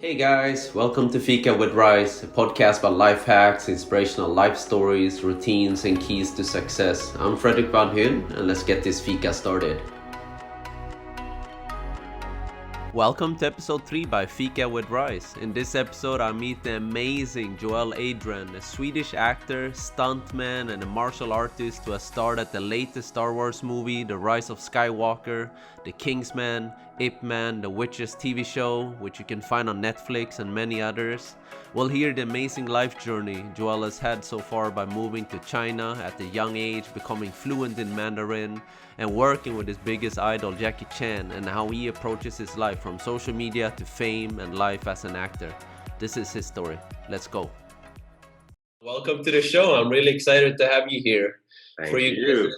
Hey guys, welcome to Fika with Rice, a podcast about life hacks, inspirational life stories, routines, and keys to success. I'm Fredrik and let's get this Fika started. Welcome to episode 3 by Fika with Rice. In this episode, I meet the amazing Joel Adrian, a Swedish actor, stuntman, and a martial artist who has starred at the latest Star Wars movie, The Rise of Skywalker, The Kingsman, Ip Man, The Witches TV show, which you can find on Netflix, and many others. We'll hear the amazing life journey Joel has had so far by moving to China at a young age, becoming fluent in Mandarin, and working with his biggest idol Jackie Chan, and how he approaches his life from social media to fame and life as an actor. This is his story. Let's go. Welcome to the show. I'm really excited to have you here. Thank you.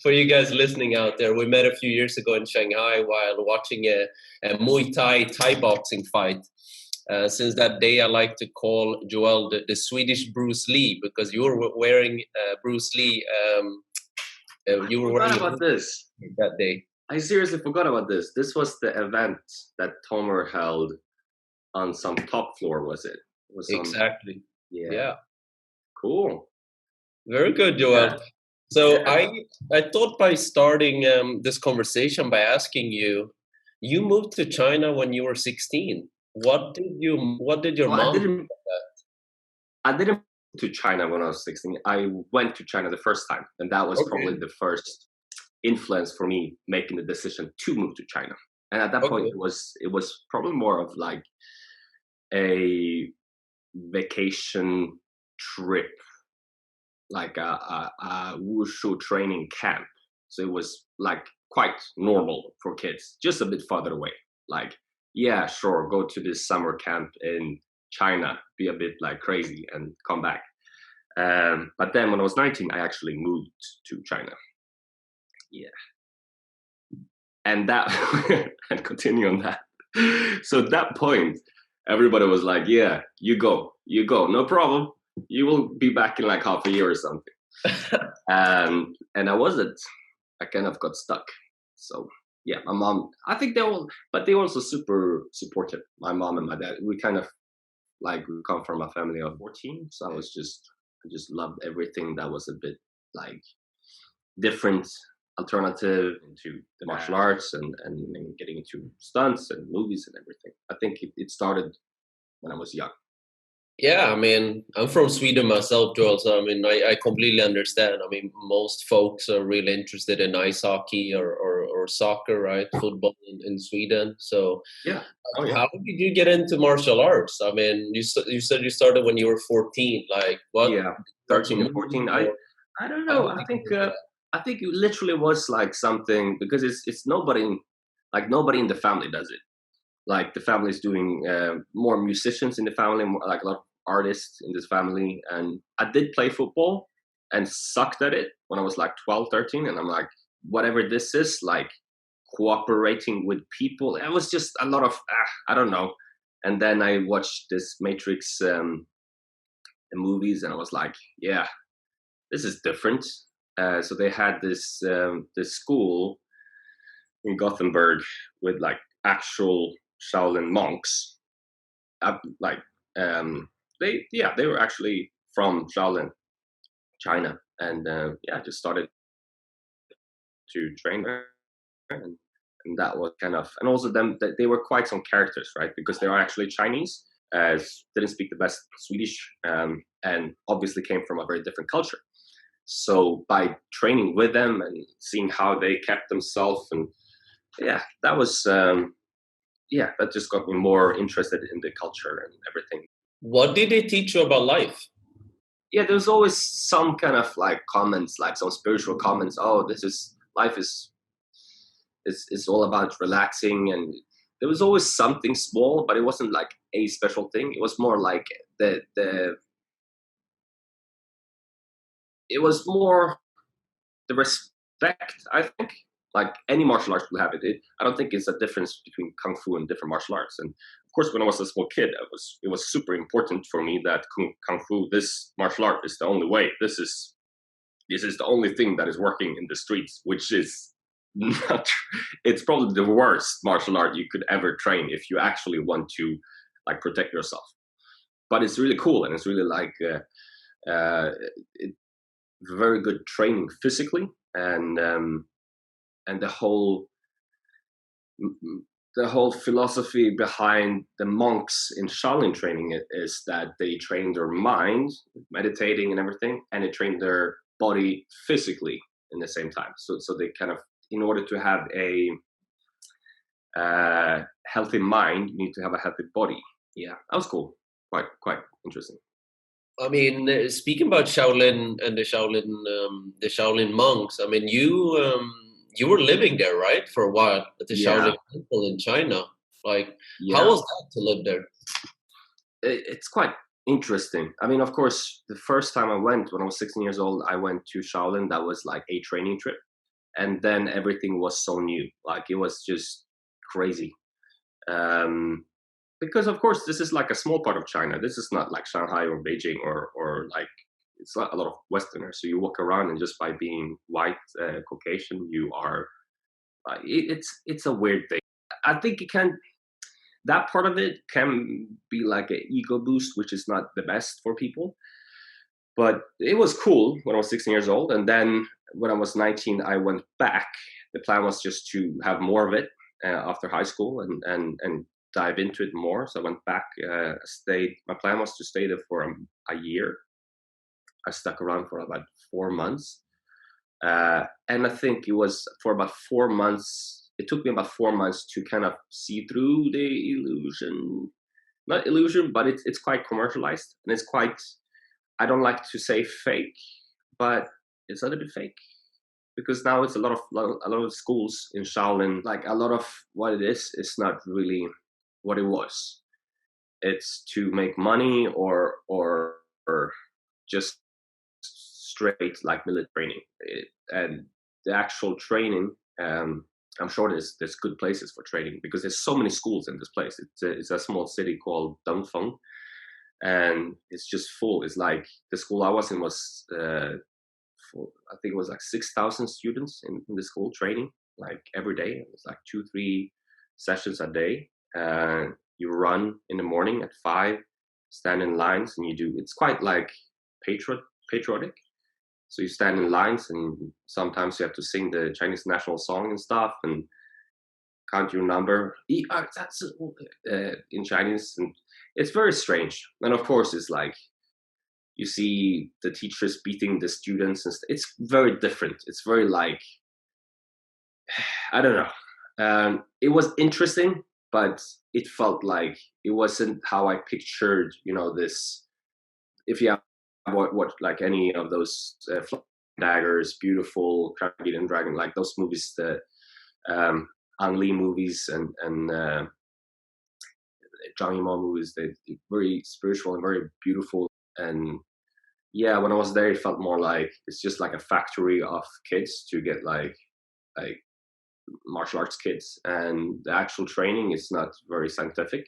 For you guys listening out there, we met a few years ago in Shanghai while watching a Muay Thai boxing fight. Since that day, I like to call Joel the Swedish Bruce Lee, because you were wearing Bruce Lee. You were wearing about this that day. I seriously forgot about this. This was the event that Tomer held on some top floor, was it? Exactly. Yeah. Cool. Very good, Joel. Yeah. So yeah. I thought by starting this conversation by asking you, you moved to China when you were 16. What did your mom do about that? I didn't move to China when I was 16. I went to China the first time, and that was probably the first influence for me making the decision to move to China. And at that point, it was probably more of like a vacation trip, like a wushu training camp. So it was like quite normal for kids, just a bit farther away. Like, yeah, sure, go to this summer camp in China, be a bit like crazy and come back. But then when I was 19, I actually moved to China. Yeah. And that, and continue on that. So at that point, everybody was like, yeah, you go, no problem. You will be back in like half a year or something. And I wasn't. I kind of got stuck. So yeah, my mom, I think they were also super supportive. My mom and my dad, we kind of like, we come from a family of 14. So I just loved everything that was a bit like different, alternative into the martial arts and getting into stunts and movies and everything. I think it started when I was young. Yeah, I mean, I'm from Sweden myself, Joel, so I mean, I completely understand. I mean, most folks are really interested in ice hockey or soccer, right? Football in Sweden. So yeah. How did you get into martial arts? I mean, you said you started when you were 14. Like what? Yeah, 13 or 14. I don't know. I think it literally was like something, because it's nobody in the family does it. Like the family is doing more musicians in the family, like a lot of artists in this family. And I did play football and sucked at it when I was like 12, 13. And I'm like, whatever this is, like cooperating with people. It was just a lot of, I don't know. And then I watched this Matrix the movies, and I was like, yeah, this is different. So they had this school in Gothenburg with like actual Shaolin monks. They were actually from Shaolin, China, and just started to train there, and that was kind of, and also them, they were quite some characters, right? Because they are actually Chinese, didn't speak the best Swedish, and obviously came from a very different culture. So by training with them and seeing how they kept themselves, and that was that just got me more interested in the culture and everything. What did they teach you about life? Yeah, there's always some kind of like comments, like some spiritual comments. Oh, life is all about relaxing, and there was always something small, but it wasn't like a special thing. It was more like it was more the respect, I think. Like any martial arts will have it. I don't think it's a difference between kung fu and different martial arts. And of course, when I was a small kid, it was super important for me that kung fu, this martial art, is the only way. This is the only thing that is working in the streets, which is not, it's probably the worst martial art you could ever train if you actually want to like protect yourself. But it's really cool, and it's really like very good training physically, and the whole philosophy behind the monks in Shaolin training is that they train their mind, meditating and everything, and they train their body physically in the same time. So they kind of, in order to have a healthy mind, you need to have a healthy body. Yeah, that was cool. Quite interesting. I mean, speaking about Shaolin and the Shaolin monks. I mean, you were living there, right, for a while at the Shaolin Temple in China. Like, how was that to live there? It's quite interesting. I mean, of course, the first time I went when I was 16 years old, I went to Shaolin. That was like a training trip, and then everything was so new. Like, it was just crazy. Because of course this is like a small part of China. This is not like Shanghai or Beijing or like, it's not a lot of Westerners. So you walk around and just by being white, Caucasian, you are. It's a weird thing. I think that part of it can be like an ego boost, which is not the best for people. But it was cool when I was 16 years old, and then when I was 19, I went back. The plan was just to have more of it after high school and dive into it more. So I went back, stayed. My plan was to stay there for a year. I stuck around for about 4 months. And I think it was for about 4 months. It took me about 4 months to kind of see through the illusion. Not illusion, but it's quite commercialized. And it's quite, I don't like to say fake, but it's a little bit fake. Because now it's a lot of schools in Shaolin, like a lot of what it is not really what it was. It's to make money or just straight like military training. And the actual training, I'm sure there's good places for training because there's so many schools in this place. It's a small city called Dongfeng, and it's just full. It's like the school I was in was I think it was like 6,000 students in the school training like every day. It was like 2-3 sessions a day. You run in the morning at 5, stand in lines, and it's quite like patriotic. So you stand in lines, and sometimes you have to sing the Chinese national song and stuff, and count your number in Chinese, and it's very strange. And of course, it's like you see the teachers beating the students, and it's very different. It's very like, I don't know. It was interesting, but it felt like it wasn't how I pictured, this. If you have watched like any of those Daggers, Beautiful, Dragon, Dragon, like those movies, the Ang Lee movies and Zhang Yimou movies, they're very spiritual and very beautiful. And yeah, when I was there, it felt more like it's just like a factory of kids to get like martial arts kids, and the actual training is not very scientific.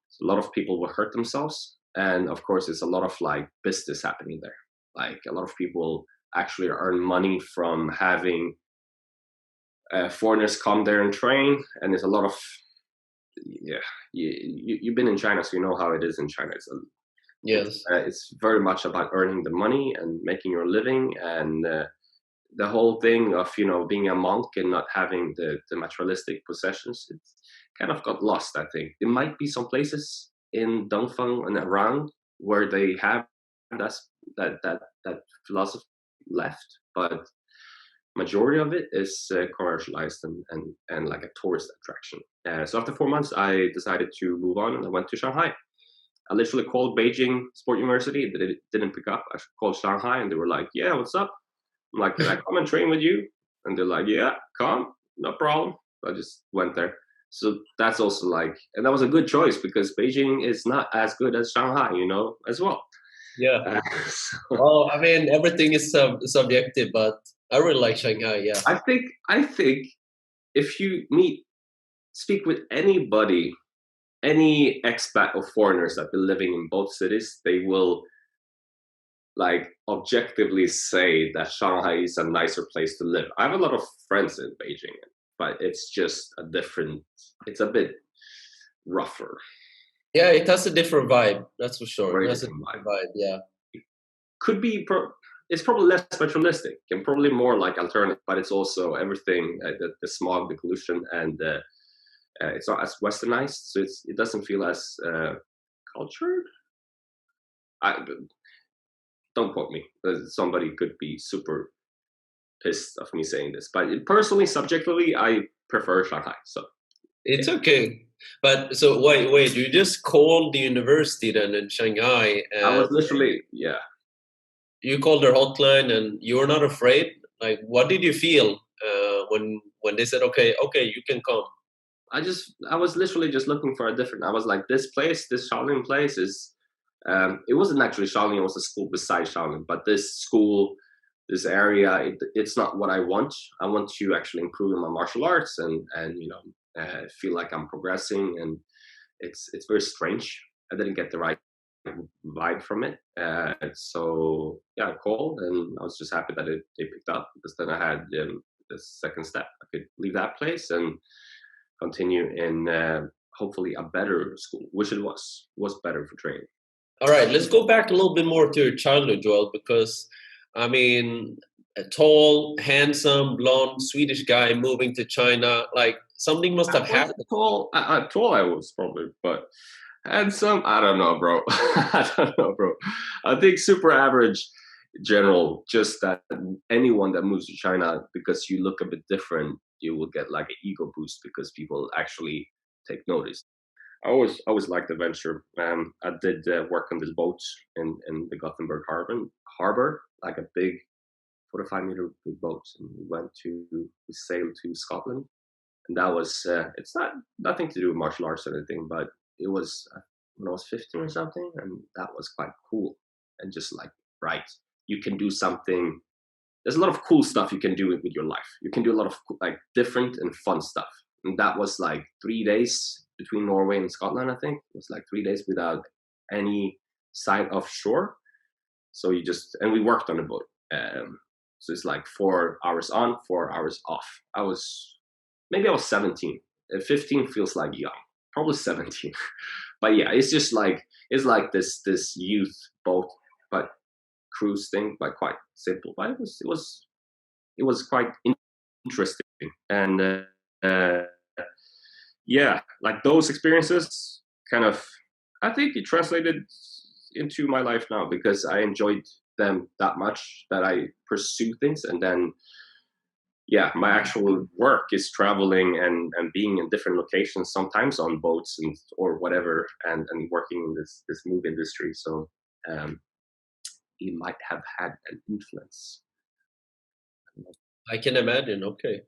So a lot of people will hurt themselves, and of course, it's a lot of like business happening there. Like a lot of people actually earn money from having foreigners come there and train, and there's a lot of you've been in China, so you know how it is in China. Yes, it's very much about earning the money and making your living, and the whole thing of being a monk and not having the materialistic possessions, it kind of got lost. I think there might be some places in Dongfeng and around where they have that philosophy left, but majority of it is commercialized and like a tourist attraction. So after 4 months, I decided to move on, and I went to Shanghai. I literally called Beijing Sport University. They didn't pick up. I called Shanghai, and they were like, "Yeah, what's up?" I'm like, "Can I come and train with you?" And they're like, "Yeah, come, no problem." I just went there. So that's also like, and that was a good choice because Beijing is not as good as Shanghai, as well. Yeah. Well, I mean, everything is subjective, but I really like Shanghai. Yeah. I think if you speak with anybody, any expat or foreigners that have been living in both cities, they will like objectively say that Shanghai is a nicer place to live. I have a lot of friends in Beijing, but it's just a different. It's a bit rougher. Yeah, it has a different vibe. That's for sure. Very It has a different different vibe. Yeah. Could be. It's probably less materialistic and probably more like alternative, but it's also everything the smog, the pollution, and it's not as westernized, so it doesn't feel as cultured. Don't quote me. Somebody could be super pissed of me saying this, but personally, subjectively, I prefer Shanghai. So it's okay. But so wait, you just called the university then in Shanghai, and I was literally, yeah. You called their hotline, and you were not afraid. Like, what did you feel when they said, "Okay, you can come"? I was literally just looking for a different. I was like, this place, this Shaolin place is. It wasn't actually Shaolin; it was a school beside Shaolin. But this school, this area, it's not what I want. I want to actually improve in my martial arts and feel like I'm progressing. And it's very strange. I didn't get the right vibe from it. So yeah, I called, and I was just happy that they picked up, because then I had the second step. I could leave that place and continue in hopefully a better school, which it was better for training. All right, let's go back a little bit more to your childhood, Joel, because I mean, a tall, handsome, blonde Swedish guy moving to China, like something must have happened. Tall I was probably, but handsome, I don't know, bro. I don't know, bro. I think super average general, just that anyone that moves to China, because you look a bit different, you will get like an ego boost because people actually take notice. I always liked adventure. I did work on this boat in the Gothenburg harbor, like a big 45-meter big boat, and we sailed to Scotland, and that was it's not nothing to do with martial arts or anything, but it was when I was 15 or something, and that was quite cool. And just like, right, you can do something. There's a lot of cool stuff you can do with your life. You can do a lot of like different and fun stuff. And that was like 3 days between Norway and Scotland. I think it was like 3 days without any sight of shore. So and we worked on the boat. So it's like 4 hours on, 4 hours off. I was 17. 15 feels like young, probably 17. But yeah, it's just like this youth boat, but cruise thing, but quite simple. But it was quite interesting, and yeah, like those experiences kind of, I think it translated into my life now, because I enjoyed them that much that I pursue things. And then yeah, my actual work is traveling and being in different locations, sometimes on boats or whatever, and working in this movie industry. So he might have had an influence. I can imagine. Okay.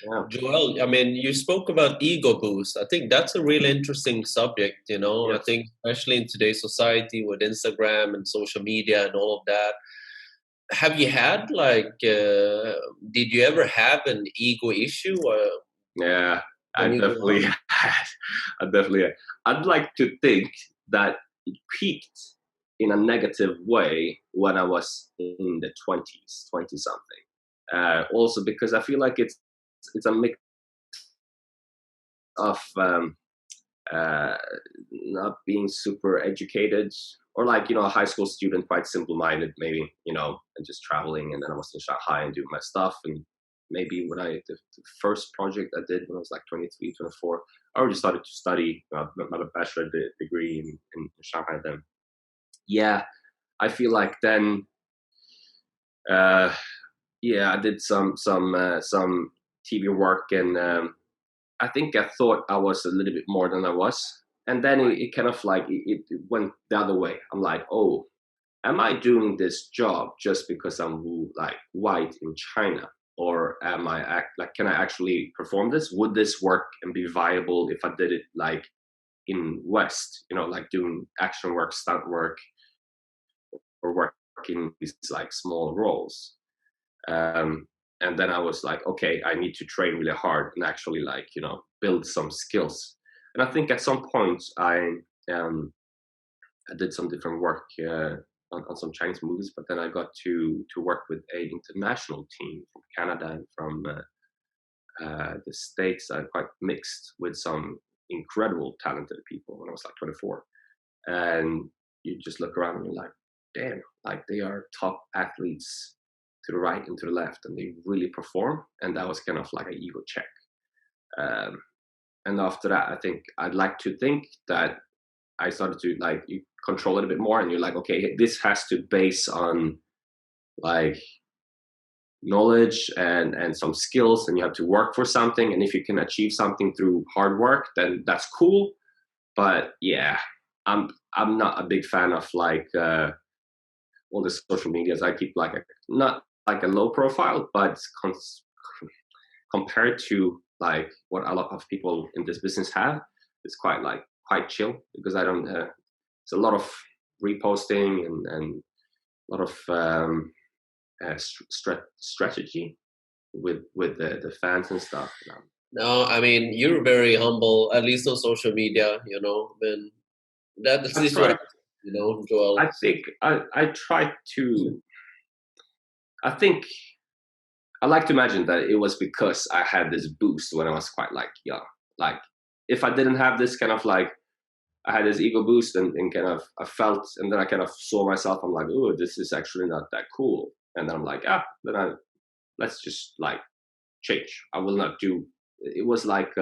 Yeah. Joel, I mean, you spoke about ego boost. I think that's a really interesting subject, you know. Yes. I think especially in today's society with Instagram and social media and all of that. Have you had like did you ever have an ego issue? Yeah, I definitely had. I definitely had. I'd like to think that it peaked in a negative way when I was in the 20s, 20 something. Also because I feel like it's a mix of not being super educated, or like, a high school student, quite simple-minded maybe, and just traveling. And then I was in Shanghai and doing my stuff. And maybe the first project I did when I was like 23, 24, I already started to study my bachelor degree in Shanghai then. Yeah, I feel like then, yeah, I did some TV work, and I think I thought I was a little bit more than I was. And then it kind of like, it went the other way. I'm like, oh, am I doing this job just because I'm like white in China? Or can I actually perform this? Would this work and be viable if I did it like in West, like doing action work, stunt work, or working these like small roles? And then I was like, okay, I need to train really hard and actually like, build some skills. And I think at some point I did some different work on some Chinese movies, but then I got to work with a international team from Canada and from the States. I'm quite mixed with some incredible talented people when I was like 24, and you just look around and you're like, damn, like they are top athletes to the right and to the left, and they really perform. And that was kind of like an ego check. And after that, I think I'd like to think that I started to like you control it a bit more, and you're like, okay, this has to base on like knowledge and some skills, and you have to work for something. And if you can achieve something through hard work, then that's cool. But yeah, I'm not a big fan of like all the social medias. I keep like not like a low profile, but compared to like what a lot of people in this business have, it's quite chill, because I don't. It's a lot of reposting and a lot of strategy with the fans and stuff. No, I mean, you're very humble, at least on social media, you know. And that's what you know, Joel. I think I try to. I think I like to imagine that it was because I had this boost when I was quite like young. Like if I didn't have this kind of like, I had this ego boost and kind of I felt, and then I kind of saw myself. I'm like, oh, this is actually not that cool. And then I'm like, let's just like change. I will not do. It was like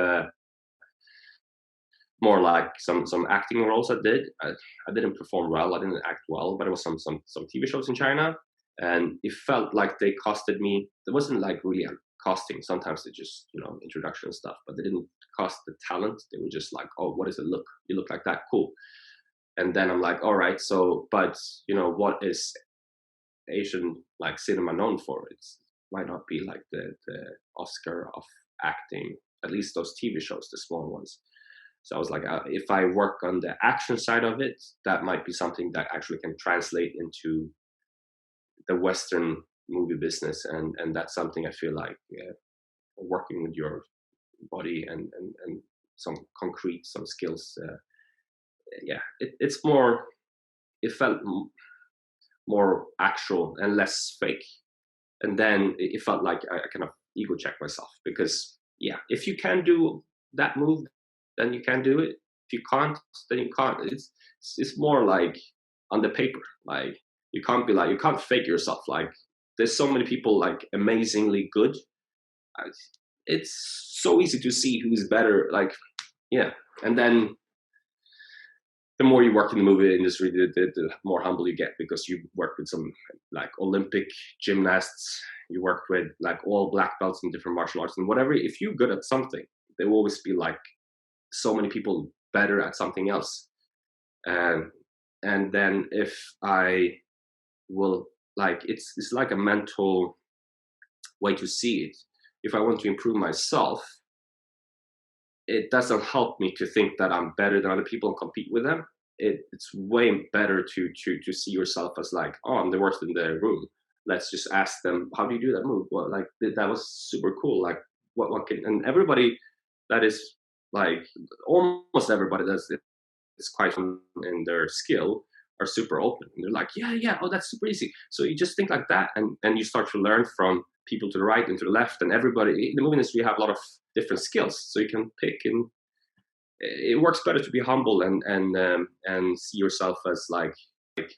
more like some acting roles I did. I didn't perform well. I didn't act well, but it was some TV shows in China, and it felt like they costed me. It wasn't like really a costing. Sometimes they just introduction stuff, but they didn't cost the talent. They were just like, oh, what does it look? You look like that, cool. And then I'm like, all right, so but what is Asian like cinema known for? It might not be like the Oscar of acting, at least those TV shows, the small ones. So I was like, if I work on the action side of it, that might be something that actually can translate into the Western movie business, and that's something I feel like working with your body and some skills. It's more. It felt more actual and less fake, and then it felt like I kind of ego checked myself, because if you can do that move, then you can do it. If you can't, then you can't. It's more like on the paper. Like you can't fake yourself. Like there's so many people like amazingly good. It's so easy to see who's better. Like and then the more you work in the movie industry, the more humble you get, because you work with some like Olympic gymnasts. You work with like all black belts in different martial arts and whatever. If you're good at something, there will always be like so many people better at something else. And then if I will like, it's like a mental way to see it. If I want to improve myself, it doesn't help me to think that I'm better than other people and compete with them. It's way better to see yourself as like, oh, I'm the worst in the room. Let's just ask them, how do you do that move? Well, like that was super cool. Like what can, and everybody that is like, almost everybody that's is quite in their skill are super open. And they're like, yeah, oh, that's super easy. So you just think like that, and you start to learn from people to the right and to the left, and everybody in the movie industry have a lot of different skills, so you can pick. And it works better to be humble and see yourself as like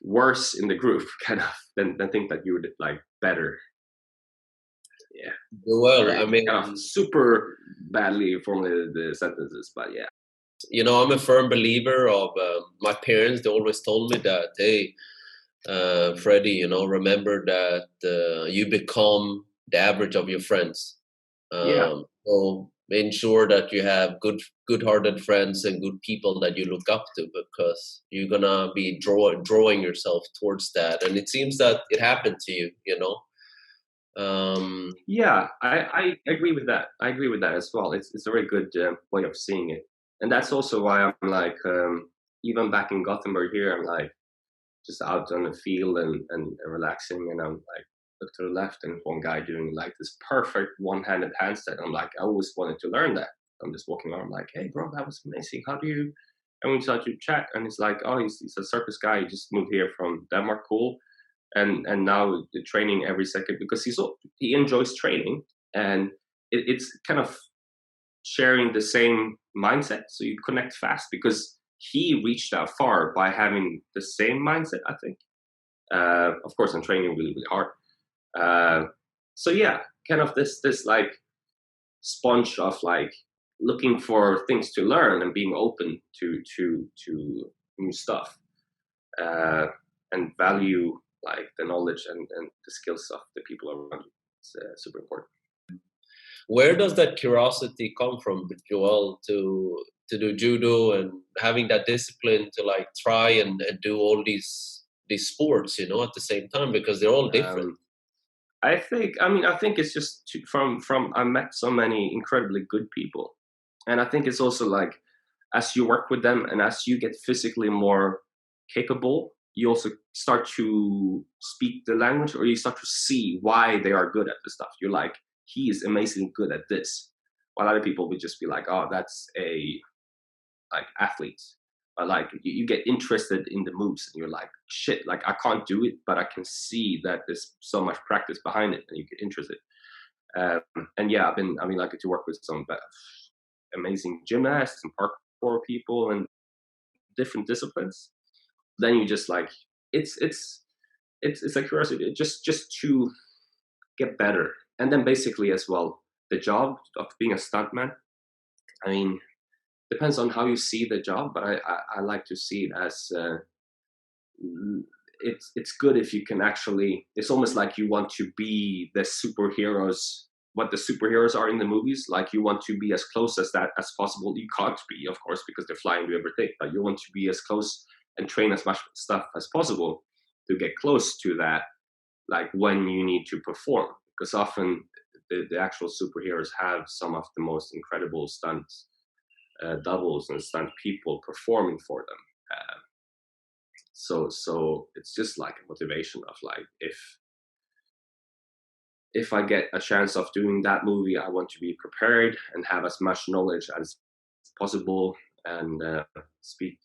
worse in the group, kind of, than think that you would like better. Yeah. Well, I mean, kind of super badly formulated the sentences, but yeah. I'm a firm believer of my parents. They always told me that, hey, Freddie, remember that you become the average of your friends. So ensure that you have good-hearted friends and good people that you look up to, because you're gonna be drawing yourself towards that. And it seems that it happened to you. I agree with that. I agree with that as well. It's a very good way of seeing it, and that's also why I'm like, even back in Gothenburg here, I'm like just out on the field and relaxing, and I'm like, look to the left, and one guy doing like this perfect one-handed handstand. I'm like, I always wanted to learn that. I'm just walking around, I'm like, hey bro, that was amazing. How do you And we started to chat, and it's like, oh, he's a circus guy. He just moved here from Denmark, cool. And now the training every second, because he enjoys training, and it's kind of sharing the same mindset. So you connect fast because he reached out far by having the same mindset, I think. Of course, I'm training really, really hard. So yeah, kind of this like sponge of like looking for things to learn and being open to new stuff, and value like the knowledge and the skills of the people around you. It's super important. Where does that curiosity come from, Joel, to do judo and having that discipline to like try and do all these sports, at the same time, because they're all different? I think it's just from I met so many incredibly good people, and I think it's also like as you work with them and as you get physically more capable, you also start to speak the language, or you start to see why they are good at the stuff. You're like, he is amazingly good at this, while other people would just be like, oh, that's a like athlete. But like you get interested in the moves, and you're like, shit, like I can't do it, but I can see that there's so much practice behind it, and you get interested. And yeah, I've been lucky to work with some amazing gymnasts and parkour people and different disciplines. Then you just like it's a curiosity just to get better. And then basically as well, the job of being a stuntman, I mean, depends on how you see the job, but I like to see it as it's good if you can actually, it's almost like you want to be the superheroes, what the superheroes are in the movies. Like you want to be as close as that as possible. You can't be, of course, because they're flying to everything, but you want to be as close and train as much stuff as possible to get close to that, like when you need to perform, because often the actual superheroes have some of the most incredible stunts, doubles and stunt people performing for them. So it's just like a motivation of like, if I get a chance of doing that movie, I want to be prepared and have as much knowledge as possible, and speak,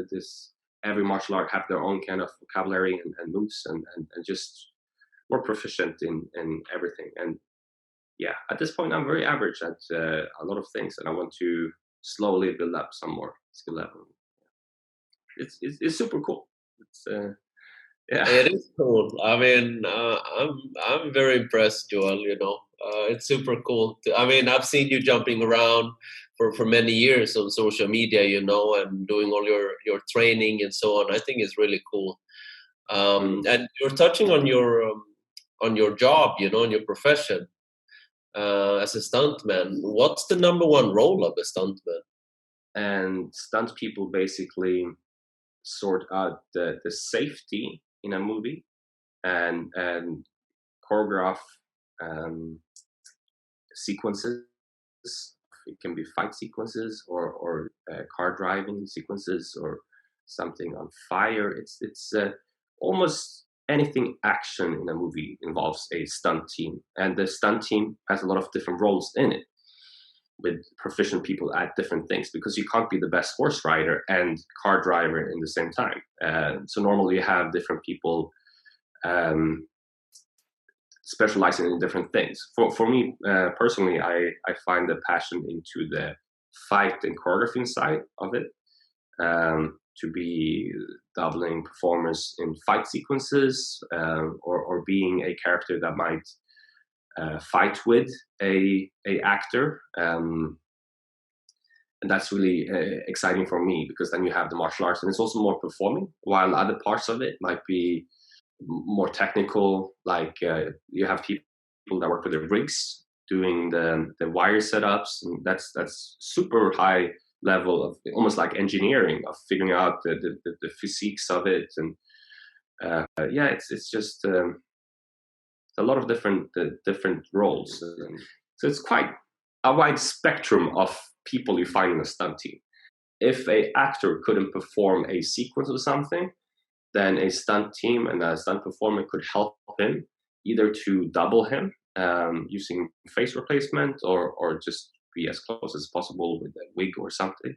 this every martial art have their own kind of vocabulary and moves, and just more proficient in everything. And yeah, at this point I'm very average at a lot of things, and I want to slowly build up some more skill level. It's super cool. It's yeah. It is cool. I mean, I'm very impressed, Joel. It's super cool. I've seen you jumping around for many years on social media, and doing all your training and so on. I think it's really cool. And you're touching on your job, on your profession as a stuntman. What's the number one role of a stuntman? And stunt people basically sort out the safety in a movie, and choreograph sequences. It can be fight sequences or car driving sequences or something on fire. It's almost anything action in a movie involves a stunt team, and the stunt team has a lot of different roles in it, with proficient people at different things, because you can't be the best horse rider and car driver in the same time. So normally you have different people specializing in different things. For me personally, I find the passion into the fight and choreographing side of it, to be doubling performers in fight sequences, or being a character that might fight with a actor, and that's really exciting for me, because then you have the martial arts, and it's also more performing, while other parts of it might be more technical. Like you have people that work with the rigs, doing the wire setups, and that's super high level of almost like engineering, of figuring out the physiques of it. And yeah, it's just a lot of different roles. So it's quite a wide spectrum of people you find in a stunt team. If a actor couldn't perform a sequence or something, then a stunt team and a stunt performer could help him, either to double him using face replacement, or just be as close as possible with a wig or something.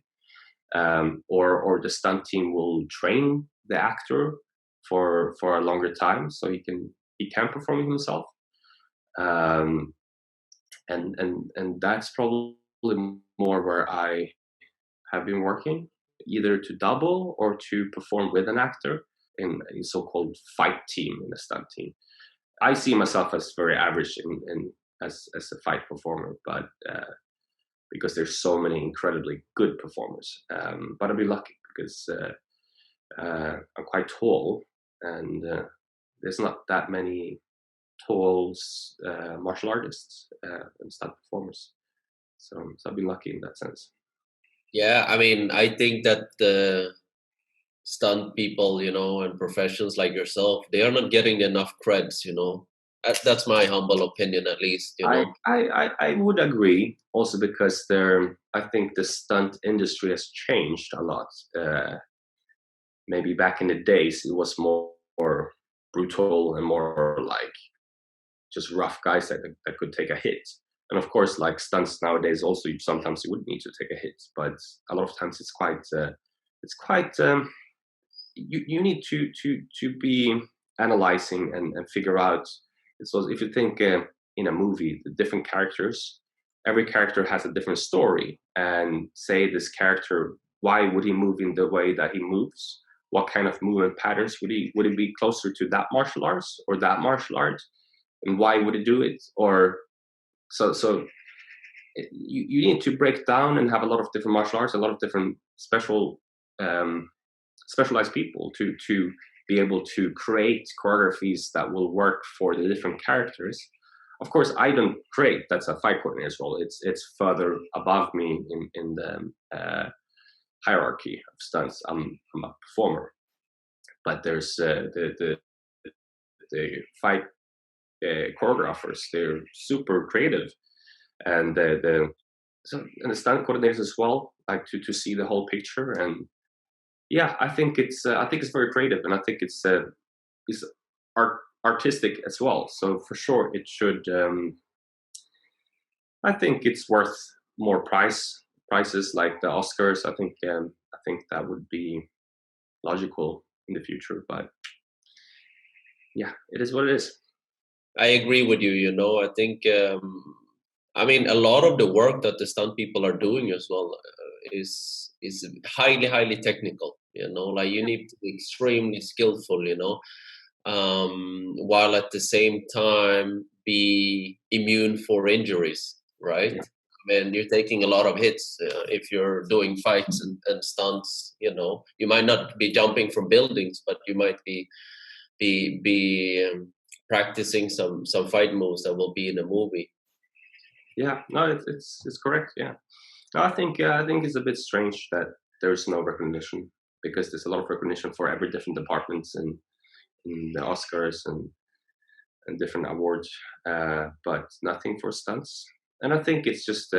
or the stunt team will train the actor for a longer time so he can perform himself. And that's probably more where I have been working, either to double or to perform with an actor in a so-called fight team, in a stunt team. I see myself as very average as a fight performer, but because there's so many incredibly good performers. But I'll be lucky because I'm quite tall, and there's not that many tall martial artists and stunt performers. So I've been lucky in that sense. Yeah, I mean, I think that the stunt people, and professionals like yourself, they are not getting enough creds, That's my humble opinion, at least, I would agree, also because I think the stunt industry has changed a lot. Maybe back in the days, it was more brutal and more like just rough guys that could take a hit. And of course, like stunts nowadays, also sometimes you would need to take a hit, but a lot of times it's quite you need to be analyzing and figure out. So if you think in a movie, the different characters, every character has a different story, and say this character, why would he move in the way that he moves? What kind of movement patterns would it be closer to that martial arts or that martial art, and why would he do it? Or so you need to break down and have a lot of different martial arts, a lot of different specialized people to be able to create choreographies that will work for the different characters. Of course, I don't create. That's a fight coordinator's role. It's further above me in the hierarchy of stunts. I'm a performer, but there's the fight choreographers. They're super creative, and the stunt coordinators as well, like to see the whole picture. And yeah, I think it's very creative, and I think it's artistic as well. So for sure, it should. I think it's worth more prices like the Oscars. I think that would be logical in the future. But yeah, it is what it is. I agree with you. I think, I mean, a lot of the work that the stunt people are doing as well is highly, highly technical. Like you need to be extremely skillful. While at the same time be immune for injuries, right? Yeah. I mean, you're taking a lot of hits if you're doing fights and stunts. You might not be jumping from buildings, but you might be practicing some fight moves that will be in a movie. Yeah, no, it's correct. Yeah, I think it's a bit strange that there's no recognition, because there's a lot of recognition for every different departments in the Oscars and different awards, but nothing for stunts. And I think it's just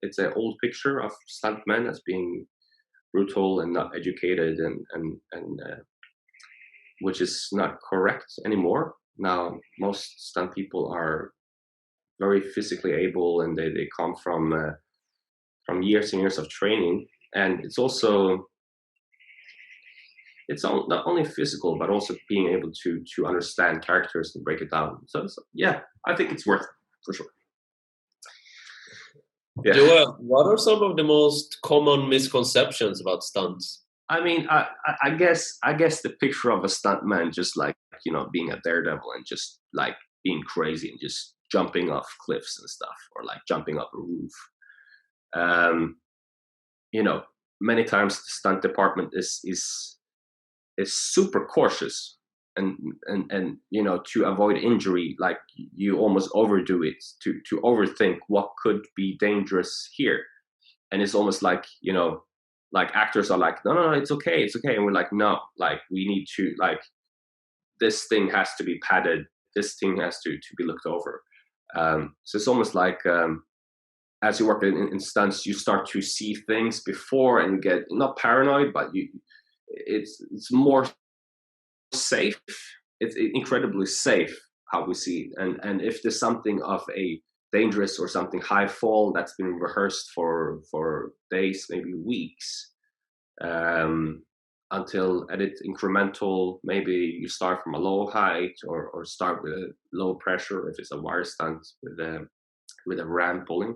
it's an old picture of stuntmen as being brutal and not educated, and which is not correct anymore. Now most stunt people are very physically able, and they come from years and years of training. And it's also not only physical, but also being able to understand characters and break it down. So yeah, I think it's worth it, for sure. Yeah. Joel, what are some of the most common misconceptions about stunts? I mean, I guess the picture of a stuntman just like, being a daredevil and just like being crazy and just jumping off cliffs and stuff, or like jumping up a roof. Many times the stunt department is super cautious, and to avoid injury, like you almost overdo it to overthink what could be dangerous here. And it's almost like, like actors are like, no, it's okay, and we're like, no, like we need to, like, this thing has to be padded, this thing has to be looked over. So it's almost like, as you work in stunts, you start to see things before, and you get not paranoid, but it's more safe. It's incredibly safe how we see it. And if there's something of a dangerous or something high fall that's been rehearsed for days, maybe weeks, um, until at it incremental. Maybe you start from a low height, or start with a low pressure if it's a wire stunt with a ram pulling,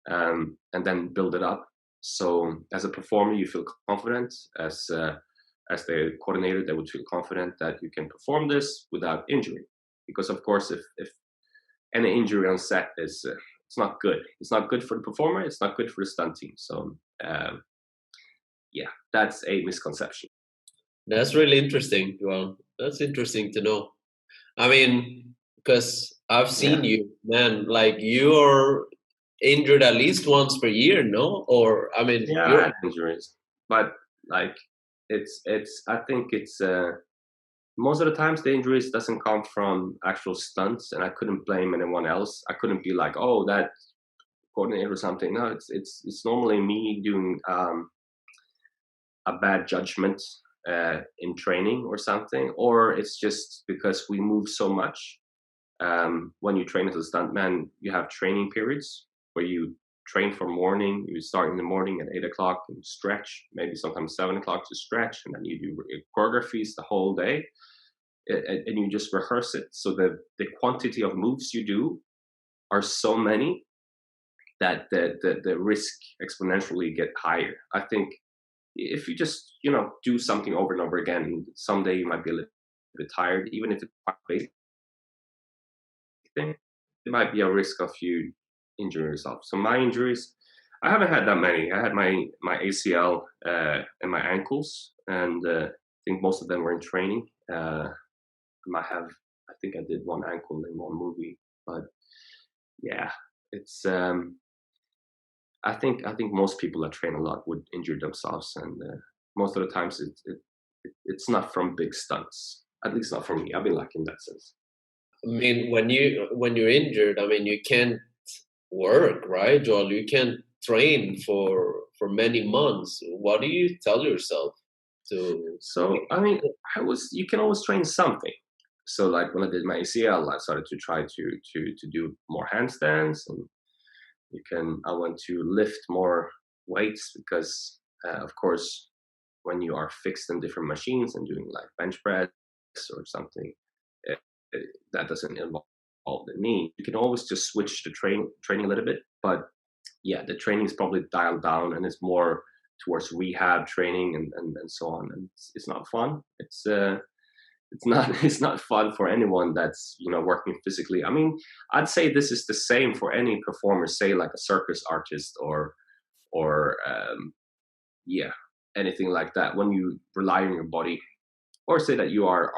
and then build it up. So as a performer, you feel confident. As the coordinator, they would feel confident that you can perform this without injury. Because of course, if any injury on set is it's not good. It's not good for the performer. It's not good for the stunt team. So yeah, that's a misconception. That's really interesting. Well, that's interesting to know. I mean, because I've seen you, man, like you're injured at least once per year, no? Or I mean, Yeah, I you're had injuries, but like it's I think it's most of the times the injuries doesn't come from actual stunts, and I couldn't blame anyone else. I couldn't be like, oh, that coordinator or something. No, it's normally me doing a bad judgment in training or something, or it's just because we move so much. When you train as a stuntman, you have training periods where you train from morning. You start in the morning at 8 o'clock and stretch, maybe sometimes 7 o'clock to stretch, and then you do choreographies the whole day, and you just rehearse it. So the quantity of moves you do are so many that the risk exponentially get higher. I think if you just do something over and over again, someday you might be a little bit tired, even if it's quite basic thing. There might be a risk of you injuring yourself. So my injuries, I haven't had that many. I had my ACL and my ankles, and I think most of them were in training. I think I did one ankle in one movie, but yeah, it's. I think most people that train a lot would injure themselves, and most of the times it's not from big stunts. At least not for me. I've been lucky in that sense. I mean, when you're injured, I mean, you can't work, right, Joel? You can't train for many months. What do you tell yourself to? So I mean, you can always train something. So like when I did my ACL, I started to try to do more handstands, and I went to lift more weights because of course when you are fixed in different machines and doing like bench press or something, uh, that doesn't involve the knee. You can always just switch the training a little bit, but yeah, the training is probably dialed down and it's more towards rehab training and so on. And it's not fun. It's not it's not fun for anyone that's working physically. I mean, I'd say this is the same for any performer, say like a circus artist or yeah, anything like that. When you rely on your body, or say that you are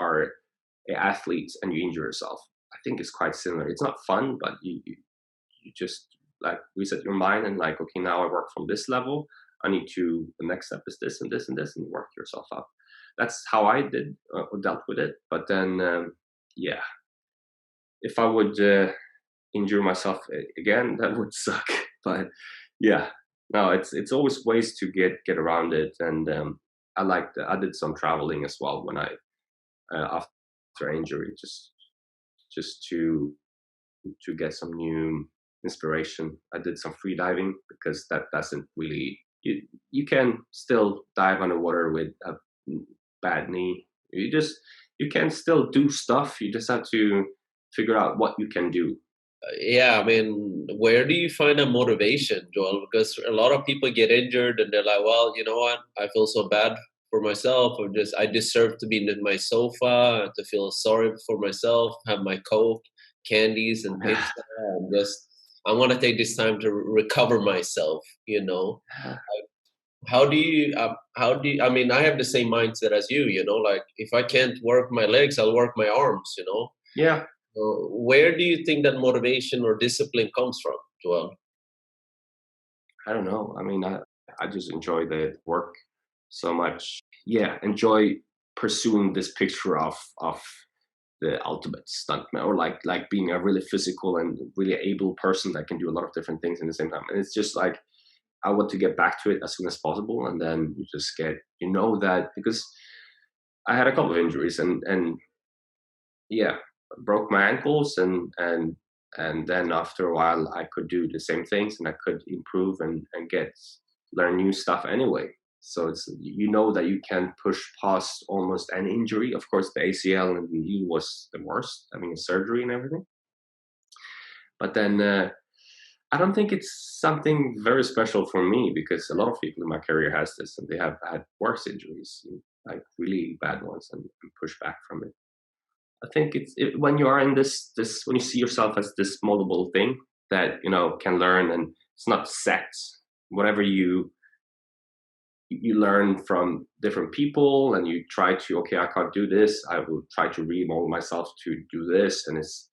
an athlete and you injure yourself, I think it's quite similar. It's not fun, but you just like reset your mind and like, okay, now I work from this level. The next step is this and this and this, and work yourself up. That's how I did or dealt with it. But then, yeah, if I would injure myself again, that would suck. But yeah, no, it's always ways to get around it. And I did some traveling as well when I after injury, just to get some new inspiration. I did some free diving because that doesn't really you can still dive underwater with a bad knee. You can still do stuff. You just have to figure out what you can do. Yeah, I mean, where do you find a motivation, Joel? Because a lot of people get injured and they're like, well, you know what? I feel so bad for myself, or just I deserve to be in my sofa, to feel sorry for myself, have my Coke, candies, and pizza, and just I want to take this time to recover myself. I mean, I have the same mindset as you. Like if I can't work my legs, I'll work my arms. Yeah, Where do you think that motivation or discipline comes from, Joel? I don't know. I mean, I just enjoy the work so much. Yeah, enjoy pursuing this picture of the ultimate stuntman, or like being a really physical and really able person that can do a lot of different things in the same time. And it's just like I want to get back to it as soon as possible. And then you just that because I had a couple of injuries, and yeah, broke my ankles, and then after a while I could do the same things and I could improve and learn new stuff anyway. So it's, you know, that you can push past almost any injury. Of course, the ACL and the knee was the worst, having a surgery and everything. But then I don't think it's something very special for me, because a lot of people in my career has this, and they have had worse injuries, like really bad ones, and push back from it. I think when you are in this when you see yourself as this moldable thing that, you know, can learn, and it's not set. Whatever you learn from different people, and you try to, okay, I can't do this, I will try to remold myself to do this, and it's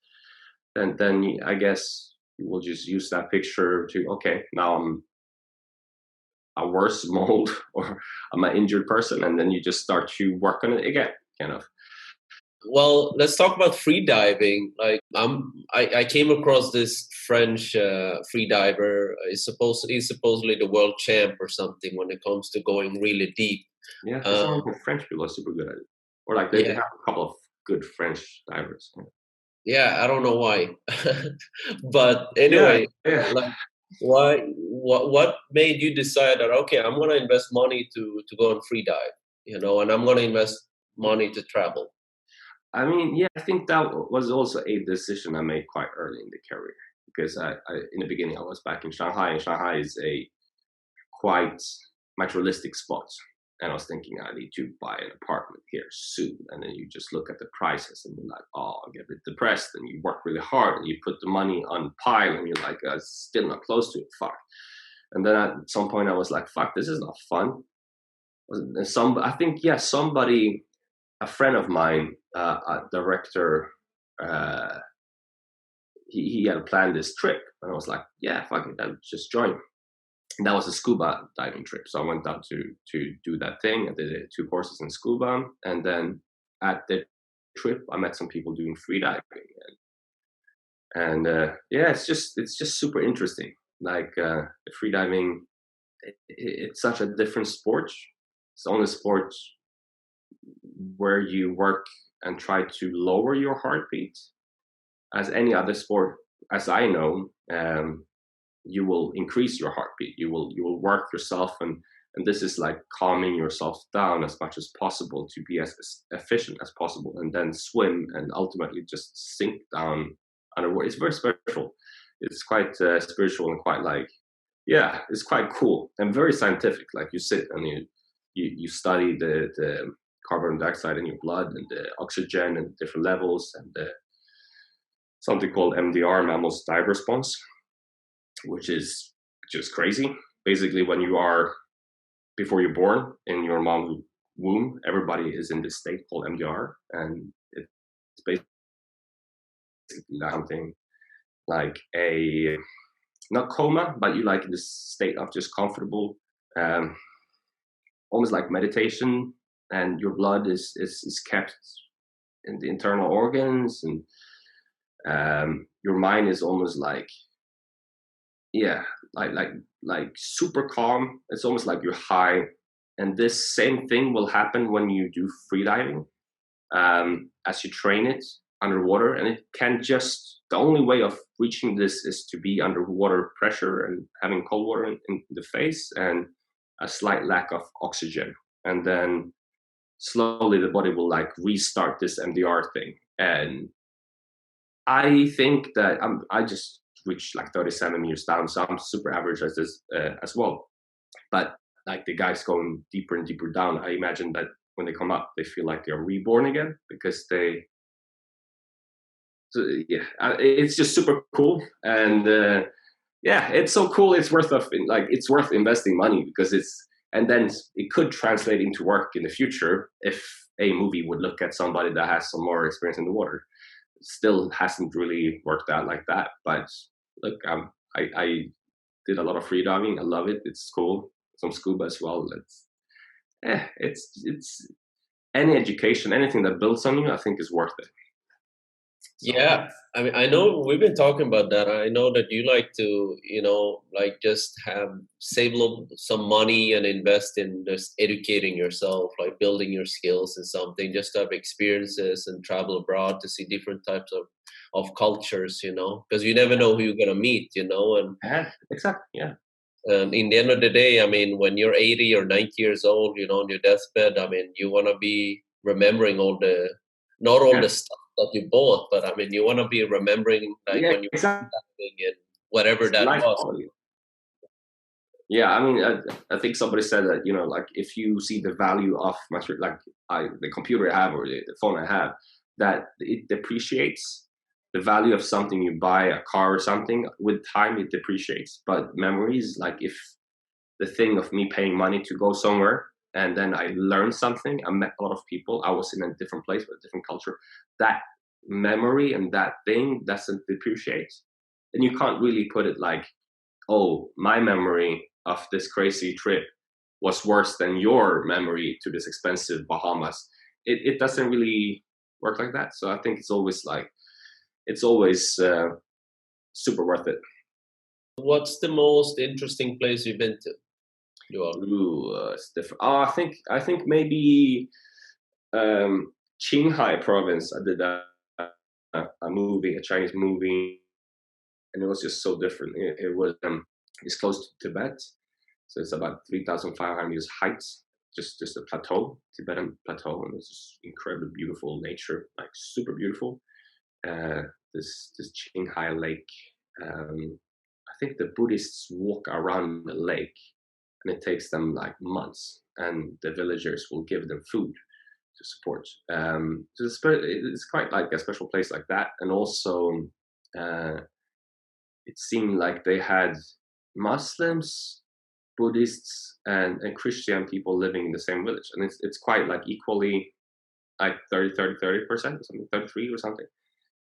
then I guess you will just use that picture to, okay, now I'm a worse mold, or I'm an injured person, and then you just start to work on it again, kind of. Well, let's talk about free diving. Like, I came across this French free diver. He's supposedly the world champ or something when it comes to going really deep. Yeah, for some reason French people are super good at it, or like they Yeah, have a couple of good French divers. yeah. I don't know why, but Yeah, anyway, yeah. like, what made you decide that, okay, I'm gonna invest money to go on free dive, you know, and I'm gonna invest money to travel. I mean, yeah, I think that was also a decision I made quite early in the career, because in the beginning I was back in Shanghai, and Shanghai is a quite materialistic spot. And I was thinking, I need to buy an apartment here soon. And then you just look at the prices, and you're like, oh, I get a bit depressed. And you work really hard, and you put the money on pile, and you're like, still not close to it. Fuck. And then at some point I was like, fuck, this is not fun. And I think, yeah, somebody, a friend of mine, a director, uh, he had planned this trip. And I was like, yeah, fuck it, I'll just join. And that was a scuba diving trip. So I went out to do that thing. I did 2 courses in scuba, and then at the trip I met some people doing free diving, and yeah, it's just super interesting. Like free diving, it's such a different sport. It's the only sport where you work and try to lower your heartbeat. As any other sport, as I know, you will increase your heartbeat. You will work yourself, and this is like calming yourself down as much as possible to be as efficient as possible, and then swim and ultimately just sink down underwater. It's very special. It's quite spiritual, and quite like, yeah, it's quite cool and very scientific. Like you sit and you study the carbon dioxide in your blood, and the oxygen, and different levels, and something called MDR, mammals dive response, which is just crazy. Basically, when you are, before you're born in your mom's womb, everybody is in this state called MDR, and it's basically something like a, not coma, but you like in this state of just comfortable, um, almost like meditation, and your blood is kept in the internal organs, and your mind is almost like, yeah, like super calm. It's almost like you're high. And this same thing will happen when you do freediving, as you train it underwater. And it can just, the only way of reaching this is to be underwater pressure and having cold water in the face, and a slight lack of oxygen. And then slowly the body will like restart this MDR thing. And I think that I just reached like 37 years down, so I'm super average as this as well. But like the guys going deeper and deeper down, I imagine that when they come up, they feel like they're reborn again, because they. So yeah, it's just super cool, and yeah, it's so cool. It's worth investing money, because and then it could translate into work in the future if a movie would look at somebody that has some more experience in the water. Still hasn't really worked out like that, but look, I did a lot of free diving. I love it. It's cool. Some scuba as well. It's any education, anything that builds on you, I think is worth it. So, Yeah, I mean, I know we've been talking about that. I know that you like to, you know, like just save some money and invest in just educating yourself, like building your skills in something, just to have experiences and travel abroad to see different types of cultures, you know, because you never know who you're gonna meet, you know. And yeah, exactly. Yeah. And in the end of the day, I mean, when you're 80 or 90 years old, you know, on your deathbed, I mean, you want to be remembering not all the stuff that you bought, but I mean, you want to be remembering like when you were exactly. traveling and whatever It's that life was. quality. Yeah, I mean, I think somebody said that, you know, like if you see the value of the computer I have or the phone I have, that it depreciates. The value of something you buy, a car or something, with time it depreciates. But memories, like if the thing of me paying money to go somewhere and then I learned something, I met a lot of people, I was in a different place with a different culture, that memory and that thing doesn't depreciate. And you can't really put it like, oh, my memory of this crazy trip was worse than your memory to this expensive Bahamas. It doesn't really work like that. So I think it's always super worth it. What's the most interesting place you've been to? Ooh, it's different. Oh, I think maybe Qinghai province. I did a movie, a Chinese movie, and it was just so different. It was it's close to Tibet, so it's about 3,500 meters height, just a plateau, Tibetan plateau, and it's just incredibly beautiful nature, like super beautiful. This Qinghai Lake. I think the Buddhists walk around the lake, and it takes them like months, and the villagers will give them food to support. So it's quite like a special place like that, and also it seemed like they had Muslims, Buddhists, and Christian people living in the same village, and it's quite like equally like 30% or something, 33 or something.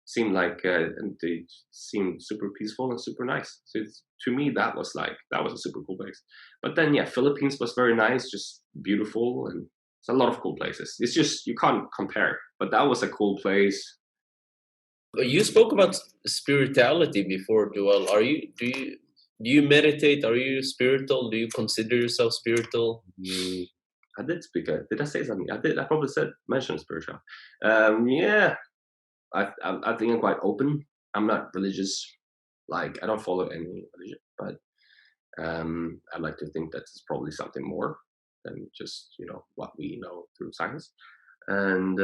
Seemed like and they seemed super peaceful and super nice. So to me that was a super cool place. But then yeah, Philippines was very nice, just beautiful, and it's a lot of cool places. It's just you can't compare. But that was a cool place. You spoke about spirituality before, Joel. Do you meditate? Are you spiritual? Do you consider yourself spiritual? I did speak. Did I say something? I did. I probably mentioned spiritual. Yeah, I think I'm quite open. I'm not religious. Like I don't follow any religion, but I'd like to think that it's probably something more than just what we know through science. And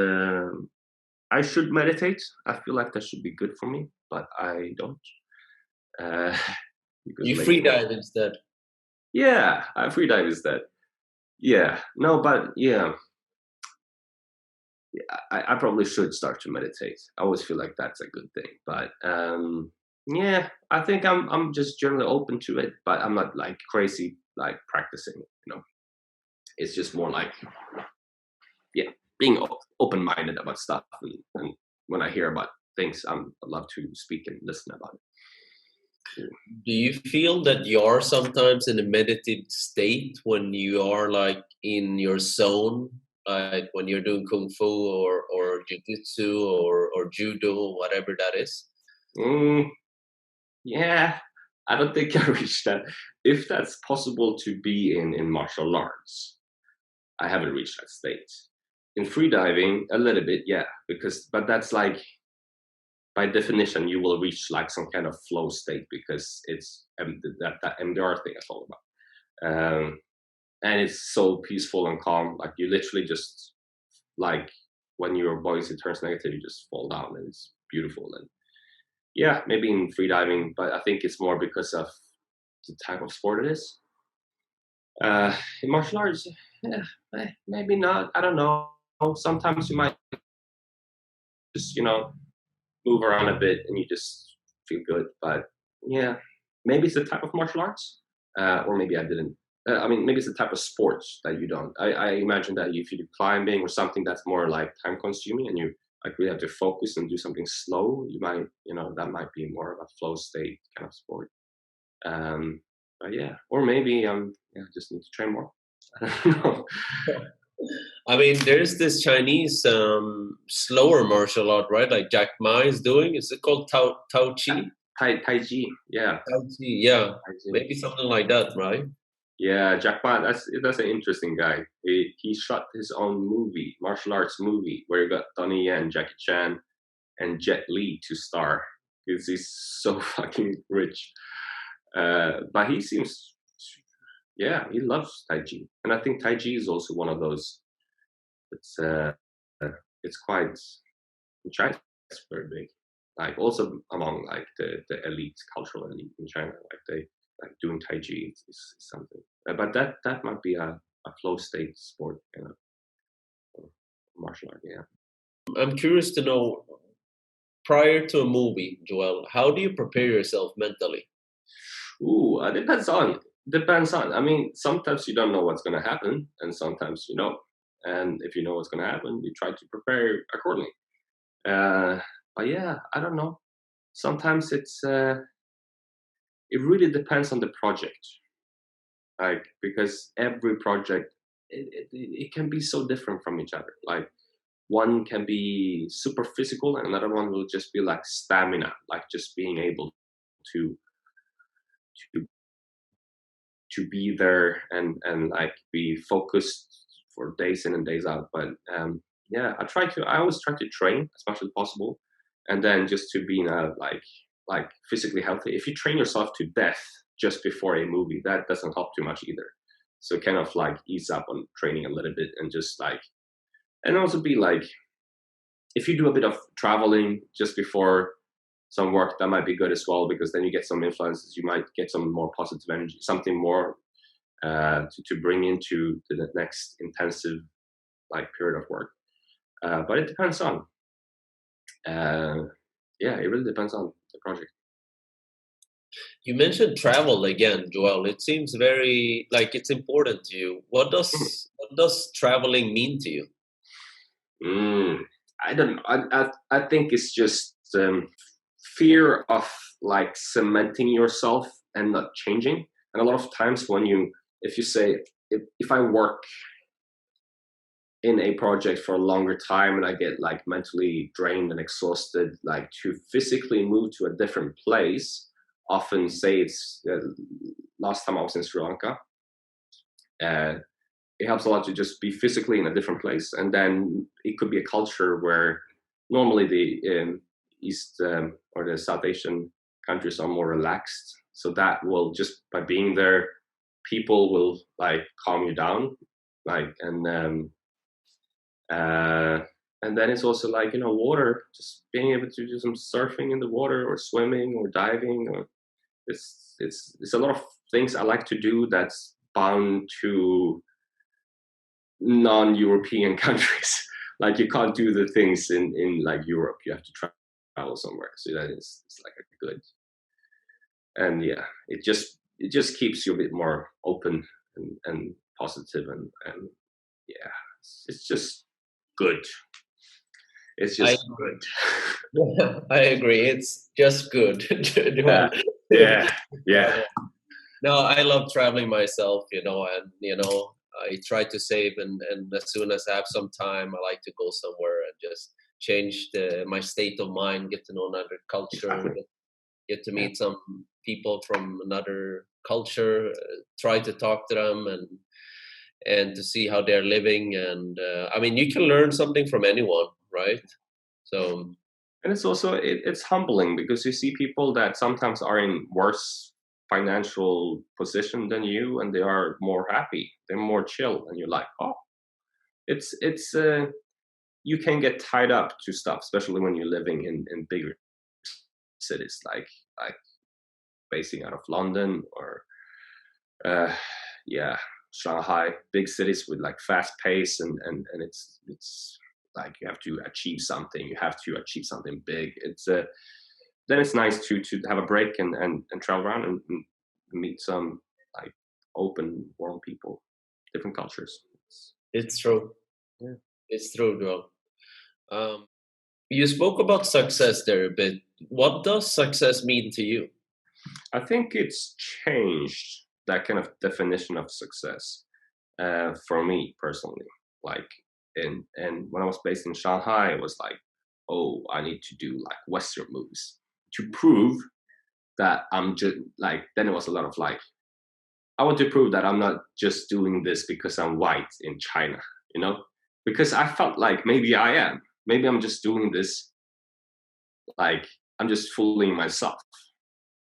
I should meditate. I feel like that should be good for me, but I don't. Uh, because You free dive instead. yeah, I free dive instead. Yeah, no, but yeah, I probably should start to meditate. I always feel like that's a good thing, but yeah, I think I'm just generally open to it, but I'm not like crazy like practicing. It's just more like yeah, being open minded about stuff, and when I hear about things, I love to speak and listen about it. Do you feel that you are sometimes in a meditative state when you are like in your zone, like when you're doing kung fu or jiu-jitsu or judo, whatever that is? Yeah, I don't think I reached that. If that's possible to be in martial arts, I haven't reached that state. In freediving, a little bit, yeah, but that's like by definition you will reach like some kind of flow state because it's that MDR thing I told about, and it's so peaceful and calm. Like you literally just like when your buoyancy turns negative, you just fall down, and it's beautiful. And yeah, maybe in freediving, but I think it's more because of the type of sport it is. In martial arts, yeah, maybe not. I don't know. Sometimes you might just move around a bit and you just feel good. But yeah, maybe it's the type of martial arts, or maybe I didn't. I mean, maybe it's the type of sports that you don't. I imagine that if you do climbing or something that's more like time consuming and you like really have to focus and do something slow, you might, that might be more of a flow state kind of sport. But yeah, or maybe just need to train more. I don't know. I mean, there's this Chinese slower martial art, right? Like Jack Ma is doing. Is it called Tao Chi? Tai Chi, yeah. Tao Chi, yeah. Tai Chi. Maybe something like that, right? Yeah, Jack Ma, that's an interesting guy. He shot his own movie, martial arts movie, where he got Donnie Yen, Jackie Chan, and Jet Li to star because he's so fucking rich. But he seems Yeah, he loves Tai Chi, and I think Tai Chi is also one of those. It's it's quite in China. It's very big. Like also among like the elite, cultural elite in China, like they like doing Tai Chi is something. But that might be a flow state sport, martial art. Yeah. I'm curious to know, prior to a movie, Joel, how do you prepare yourself mentally? Ooh, depends on. Depends on. I mean, sometimes you don't know what's going to happen, and sometimes you know. And if you know what's going to happen, you try to prepare accordingly. Uh, but yeah, I don't know. Sometimes it really depends on the project, like because every project it can be so different from each other. Like one can be super physical, and another one will just be like stamina, like just being able to to be there and like be focused for days in and days out. But yeah, I always try to train as much as possible, and then just to be like physically healthy. If you train yourself to death just before a movie, that doesn't help too much either. So kind of like ease up on training a little bit, and just like, and also be like, if you do a bit of traveling just before some work, that might be good as well, because then you get some influences, you might get some more positive energy, something more to bring into the next intensive like period of work. But it depends on, uh, yeah, it really depends on the project. You mentioned travel again, Joel. It seems very like it's important to you. What does traveling mean to you? Mm, I don't know. I think it's just fear of like cementing yourself and not changing. And a lot of times when if you say, if I work in a project for a longer time and I get like mentally drained and exhausted, like to physically move to a different place, often say it's last time I was in Sri Lanka, uh, it helps a lot to just be physically in a different place. And then it could be a culture where normally the East or the South Asian countries are more relaxed. So that will just by being there, people will like calm you down, like uh, and then it's also like water, just being able to do some surfing in the water or swimming or diving, or it's a lot of things I like to do that's bound to non-European countries. Like you can't do the things in like Europe. You have to travel somewhere. So that is it's like a good, and yeah, it just keeps you a bit more open and positive and yeah, it's just good. It's I just good. I agree. It's just good, Yeah, Joel. yeah, yeah. No, I love traveling myself, and I try to save, and as soon as I have some time, I like to go somewhere and just change my state of mind, get to know another culture, Exactly. get to Yeah. meet some people from another culture, try to talk to them, and to see how they're living. And I mean, you can learn something from anyone, right? So And it's also it's humbling because you see people that sometimes are in worse financial position than you, and they are more happy. They're more chill, and you're like, oh, it's you can get tied up to stuff, especially when you're living in bigger cities like basing out of London or uh, yeah, Shanghai, big cities with like fast pace and it's like you have to achieve something. You have to achieve something big. It's then it's nice to have a break and travel around and meet some like open, warm people, different cultures. it's true. Yeah. It's true, Joel. Um, you spoke about success there a bit. What does success mean to you? I think it's changed that kind of definition of success for me personally. Like, and when I was based in Shanghai, it was like, oh, I need to do like Western movies to prove that I'm just like. Then it was a lot of like, I want to prove that I'm not just doing this because I'm white in China, you know, because I felt like maybe I am. Maybe I'm just doing this like I'm just fooling myself.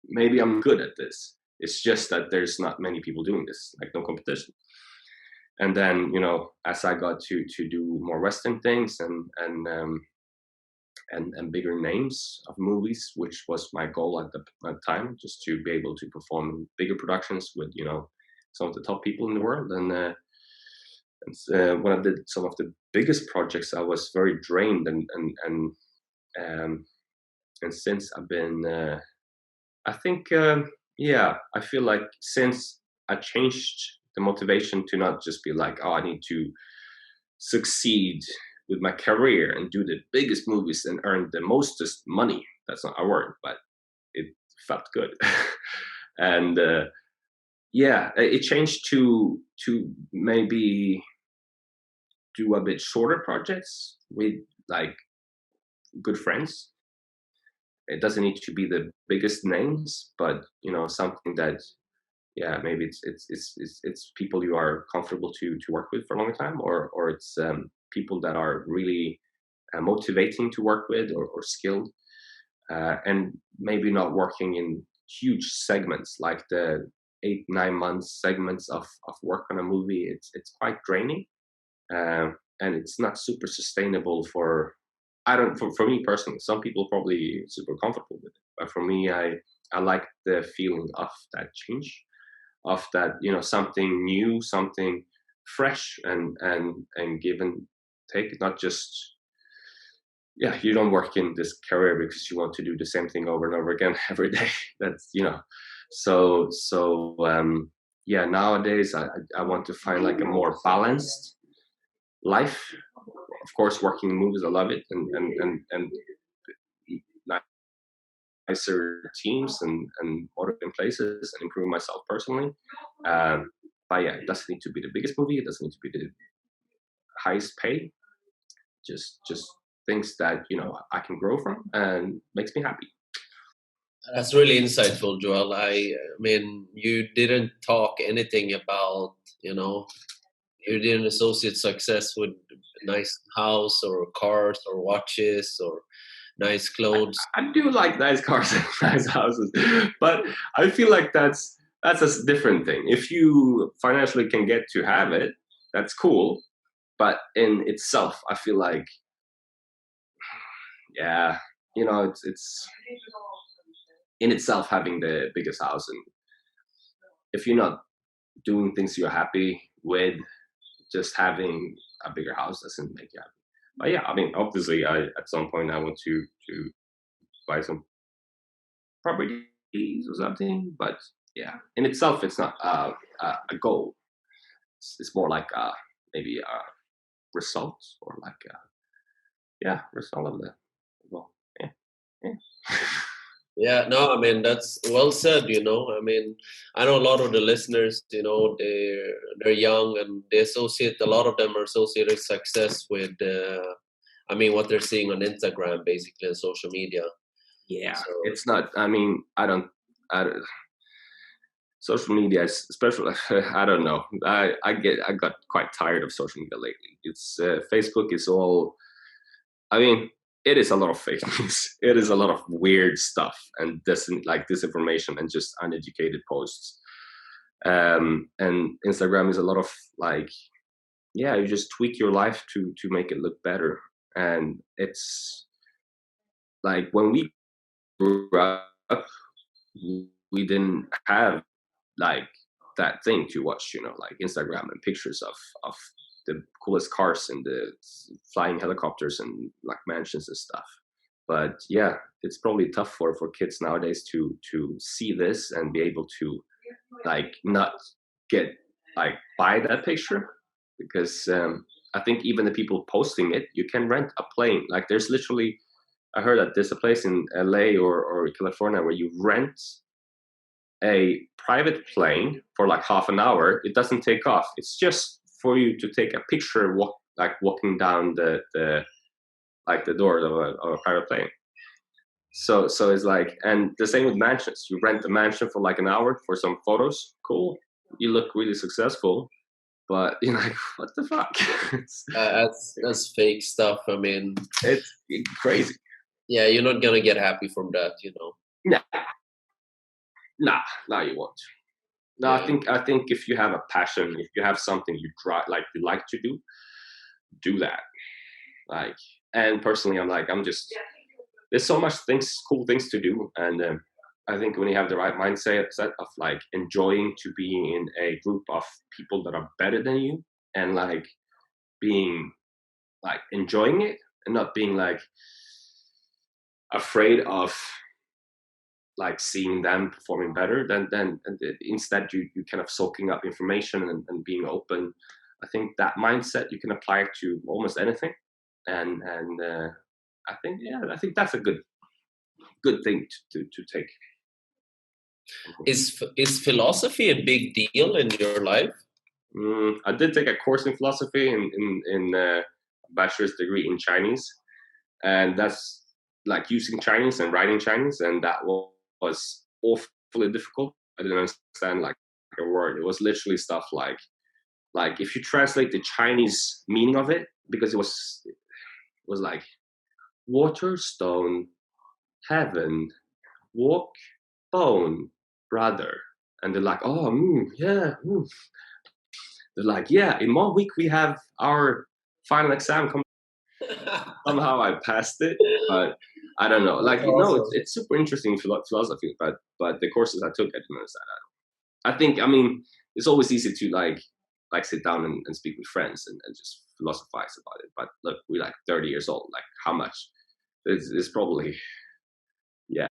Maybe I'm good at this. It's just that there's not many people doing this, like no competition. And then, you know, as I got to do more Western things and bigger names of movies, which was my goal at the time, just to be able to perform in bigger productions with, you know, some of the top people in the world. And when I did some of the biggest projects, I was very drained, and since I've been, I think, I feel like since I changed the motivation to not just be like, oh, I need to succeed with my career and do the biggest movies and earn the mostest money. That's not a word, but it felt good. And it changed to maybe do a bit shorter projects with like good friends. It doesn't need to be the biggest names, but you know, something that, yeah, maybe it's people you are comfortable to work with for a long time, or it's people that are really motivating to work with, or skilled, and maybe not working in huge segments like the 8-9 months segments of work on a movie. It's quite draining, and it's not super sustainable for me personally. Some people probably super comfortable with it, but for me, I like the feeling of that change, of that, you know, something new, something fresh, and give and take. Not just, yeah, you don't work in this career because you want to do the same thing over and over again every day. That's, you know, so nowadays I want to find like a more balanced life. Of course, working in movies, I love it, and nicer teams and modern places, and improving myself personally. But yeah, it doesn't need to be the biggest movie. It doesn't need to be the highest pay. Just things that, you know, I can grow from and makes me happy. That's really insightful, Joel. I mean, you didn't talk anything about, you know, you didn't associate success with a nice house or cars or watches or nice clothes. I do like nice cars and nice houses, but I feel like that's a different thing. If you financially can get to have it, that's cool. But in itself, I feel like, yeah, you know, it's in itself having the biggest house, and if you're not doing things you're happy with, just having a bigger house doesn't make you happy. But yeah, I mean, obviously, at some point I want to buy some properties or something. But yeah, in itself, it's not a goal. It's more like maybe a result, or like result of the goal. Yeah, yeah. Yeah, no, I mean, that's well said, you know. I mean, I know a lot of the listeners, you know, they're young, and they associate, a lot of them are associating success with, I mean, what they're seeing on Instagram, basically, on social media. Yeah, so it's not, I mean, I don't social media is especially, I don't know. I got quite tired of social media lately. It's Facebook is all, I mean, it is a lot of fake news. It is a lot of weird stuff and disinformation and just uneducated posts. And Instagram is a lot of like, yeah, you just tweak your life to make it look better. And it's like, when we grew up, we didn't have like that thing to watch, you know, like Instagram and pictures of the coolest cars and the flying helicopters and like mansions and stuff. But yeah, it's probably tough for kids nowadays to see this and be able to like not get like buy that picture, because I think even the people posting it, you can rent a plane. Like there's literally, I heard that there's a place in LA or California where you rent a private plane for like half an hour. It doesn't take off. It's just for you to take a picture, walking down the door of a private plane. So it's like, and the same with mansions. You rent a mansion for like an hour for some photos. Cool. You look really successful, but you're like, what the fuck? That's fake stuff. I mean, it's crazy. Yeah, you're not gonna get happy from that, you know. Yeah. nah, you won't. No, Yeah. I think if you have a passion, if you have something you like to do that. Like, and personally, I'm just there's so much cool things to do, and I think when you have the right mindset set of like enjoying to being in a group of people that are better than you, and like being like enjoying it, and not being like afraid of like seeing them performing better, then instead you kind of soaking up information and being open. I think that mindset you can apply to almost anything, and I think that's a good thing to take. Is philosophy a big deal in your life? I did take a course in philosophy in a bachelor's degree in Chinese, and that's like using Chinese and writing Chinese, and that was awfully difficult. I didn't understand like a word. It was literally stuff like if you translate the Chinese meaning of it, because it was like water, stone, heaven, walk, bone, brother, and they're like, oh, yeah. They're like, yeah, in 1 week we have our final exam. Somehow I passed it, but I don't know. Like, Awesome. it's super interesting philosophy, but the courses I took, I didn't understand that. I think, I mean, it's always easy to like sit down and speak with friends and just philosophize about it. But look, we're like 30 years old. Like, how much? It's probably, yeah.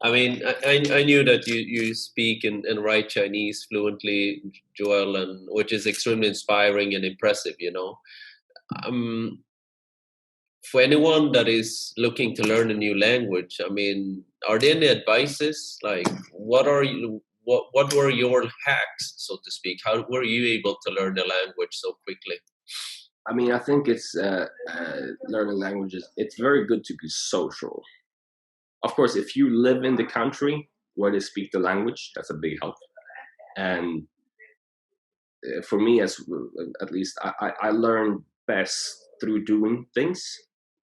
I mean, I knew that you speak and write Chinese fluently, Joel, and which is extremely inspiring and impressive. You know, um, for anyone that is looking to learn a new language, I mean, are there any advices? Like, what were your hacks, so to speak? How were you able to learn the language so quickly? I mean, I think it's learning languages. It's very good to be social. Of course, if you live in the country where they speak the language, that's a big help. And for me, as at least, I learn best through doing things.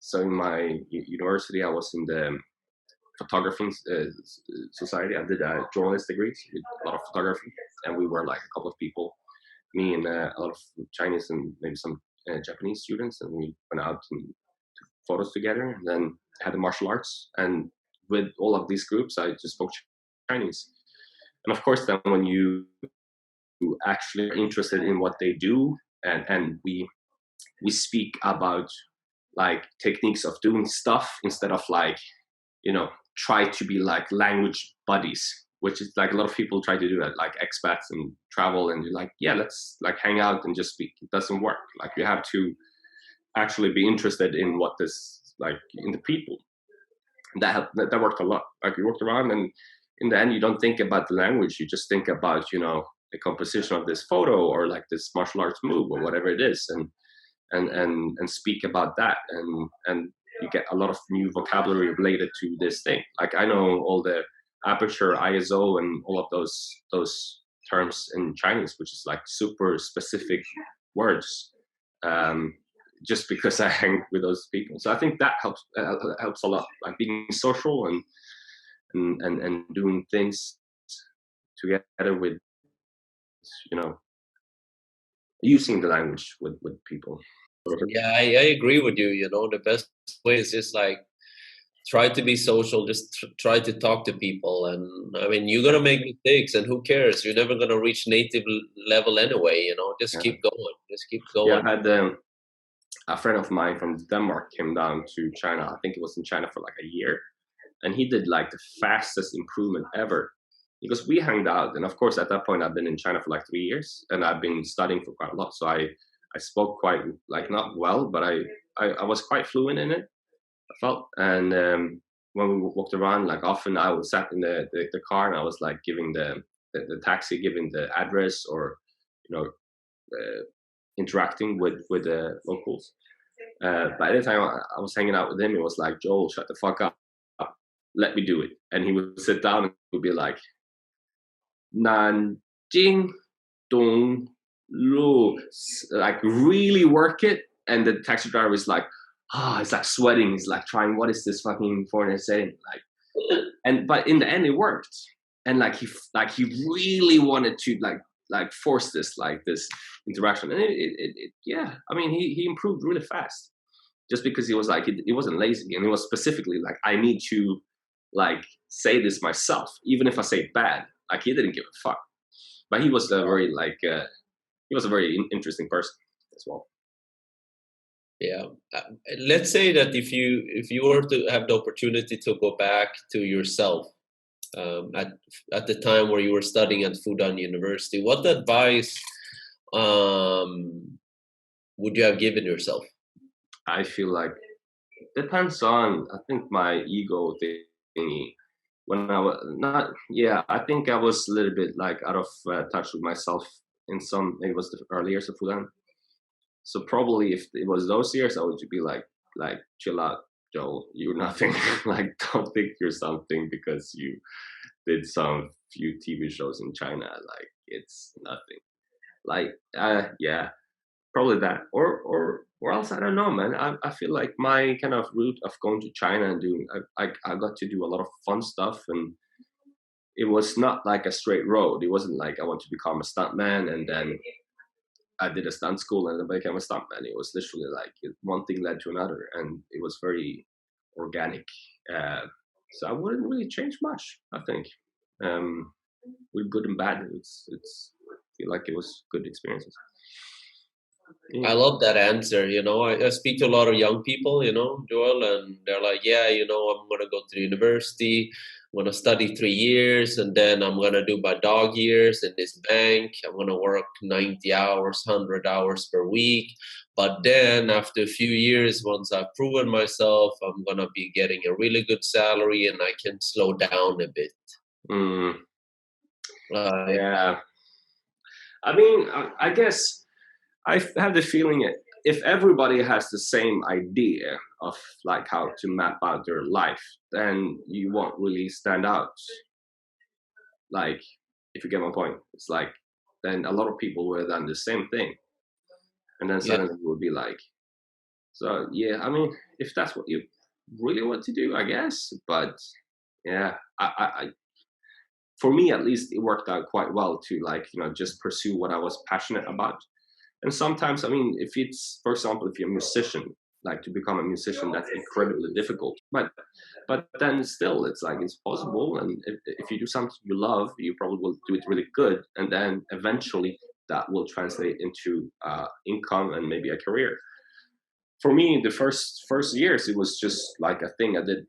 So in my university, I was in the photography society. I did a journalist degree, so did a lot of photography, and we were like a couple of people, me and a lot of Chinese and maybe some Japanese students, and we went out and took photos together. And then had the martial arts, and with all of these groups, I just spoke Chinese. And of course, then when you actually are interested in what they do, and we speak about like techniques of doing stuff instead of like try to be like language buddies, which is like a lot of people try to do that, like expats and travel, and you're like, yeah, let's like hang out and just speak. It doesn't work. Like you have to actually be interested in what this like in the people. And that worked a lot. Like you walked around, and in the end, you don't think about the language. You just think about the composition of this photo or like this martial arts move or whatever it is, and speak about that, and you get a lot of new vocabulary related to this thing. Like I know all the aperture, ISO, and all of those terms in Chinese, which is like super specific words, just because I hang with those people. So I think that helps a lot, like being social and doing things together with using the language with people. Yeah, I agree with you. You know, the best way is just like try to be social, just try to talk to people. And I mean, you're gonna make mistakes, and who cares? You're never gonna reach native level anyway. You know, just Yeah. keep going, just keep Yeah, going. I had a friend of mine from Denmark came down to China. I think it was in China for like a year, and he did like the fastest improvement ever because we hung out. And of course, at that point, I've been in China for like 3 years, and I've been studying for quite a lot. So I spoke quite like not well, but I was quite fluent in it. I felt, and when we walked around, like often I was sat in the car and I was like giving the taxi, giving the address, or you know. Interacting with the locals. By the time I was hanging out with him, it was like, Joel, shut the fuck up. Let me do it. And he would sit down and would be like, Nanjing Dong Lu. Like, really work it. And the taxi driver is like, he's like sweating. He's like trying, what is this fucking foreigner saying? Like, but in the end it worked. And he really wanted to force this interaction, and yeah, I mean, he improved really fast, just because he was he wasn't lazy, and he was specifically like, I need to say this myself, even if I say it bad. Like, he didn't give a fuck. But he was a very interesting person as well. Yeah, let's say that if you were to have the opportunity to go back to yourself at the time where you were studying at Fudan University, what advice would you have given yourself? I feel like depends on, I think, my ego thingy. When I was not, yeah, I think I was a little bit out of touch with myself in some. It was the early years of Fudan. So probably if it was those years, I would be like chill out, Joel. You're nothing. Don't think you're something because you did some few TV shows in China. It's nothing. Yeah, probably that. Or else, I don't know, man. I feel like my kind of route of going to China and doing, I got to do a lot of fun stuff, and it was not like a straight road. It wasn't like I want to become a stuntman and then I did a stunt school and then became a stuntman. It was literally one thing led to another, and it was very organic. So I wouldn't really change much, I think. With good and bad, I feel like it was good experiences. I love that answer. I speak to a lot of young people, Joel, and they're like, yeah, I'm going to go to university. I'm going to study 3 years, and then I'm going to do my dog years in this bank. I'm going to work 90 hours, 100 hours per week. But then after a few years, once I've proven myself, I'm going to be getting a really good salary and I can slow down a bit. Yeah. I mean, I guess I have the feeling if everybody has the same idea of how to map out their life, then you won't really stand out. If you get my point, it's then a lot of people would have done the same thing, and then suddenly it would be so yeah. I mean, if that's what you really want to do, I guess. But yeah, I for me at least, it worked out quite well to just pursue what I was passionate about. And sometimes, I mean, if it's, for example, if you're a musician, to become a musician, that's incredibly difficult. But then still, it's it's possible. And if you do something you love, you probably will do it really good. And then eventually that will translate into income and maybe a career. For me, the first years, it was just a thing I did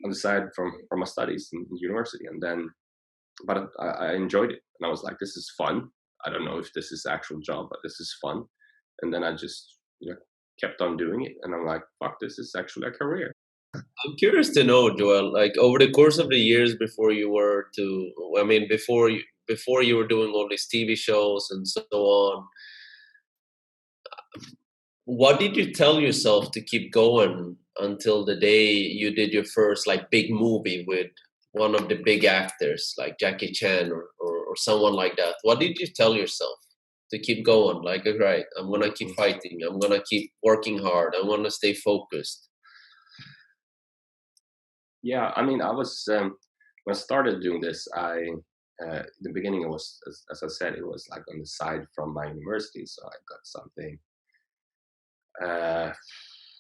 on the side from my studies in university. And then, but I enjoyed it. And I was like, this is fun. I don't know if this is actual job, but this is fun. And then I just kept on doing it, and I'm like, fuck, this is actually a career. I'm curious to know, Joel, over the course of the years before you were before you were doing all these TV shows and so on, what did you tell yourself to keep going until the day you did your first big movie with one of the big actors like Jackie Chan or someone like that? What did you tell yourself to keep going? All right, I'm going to keep fighting. I'm going to keep working hard. I want to stay focused. Yeah, I mean, I was, when I started doing this, in the beginning, it was, as I said, it was on the side from my university. So I got something.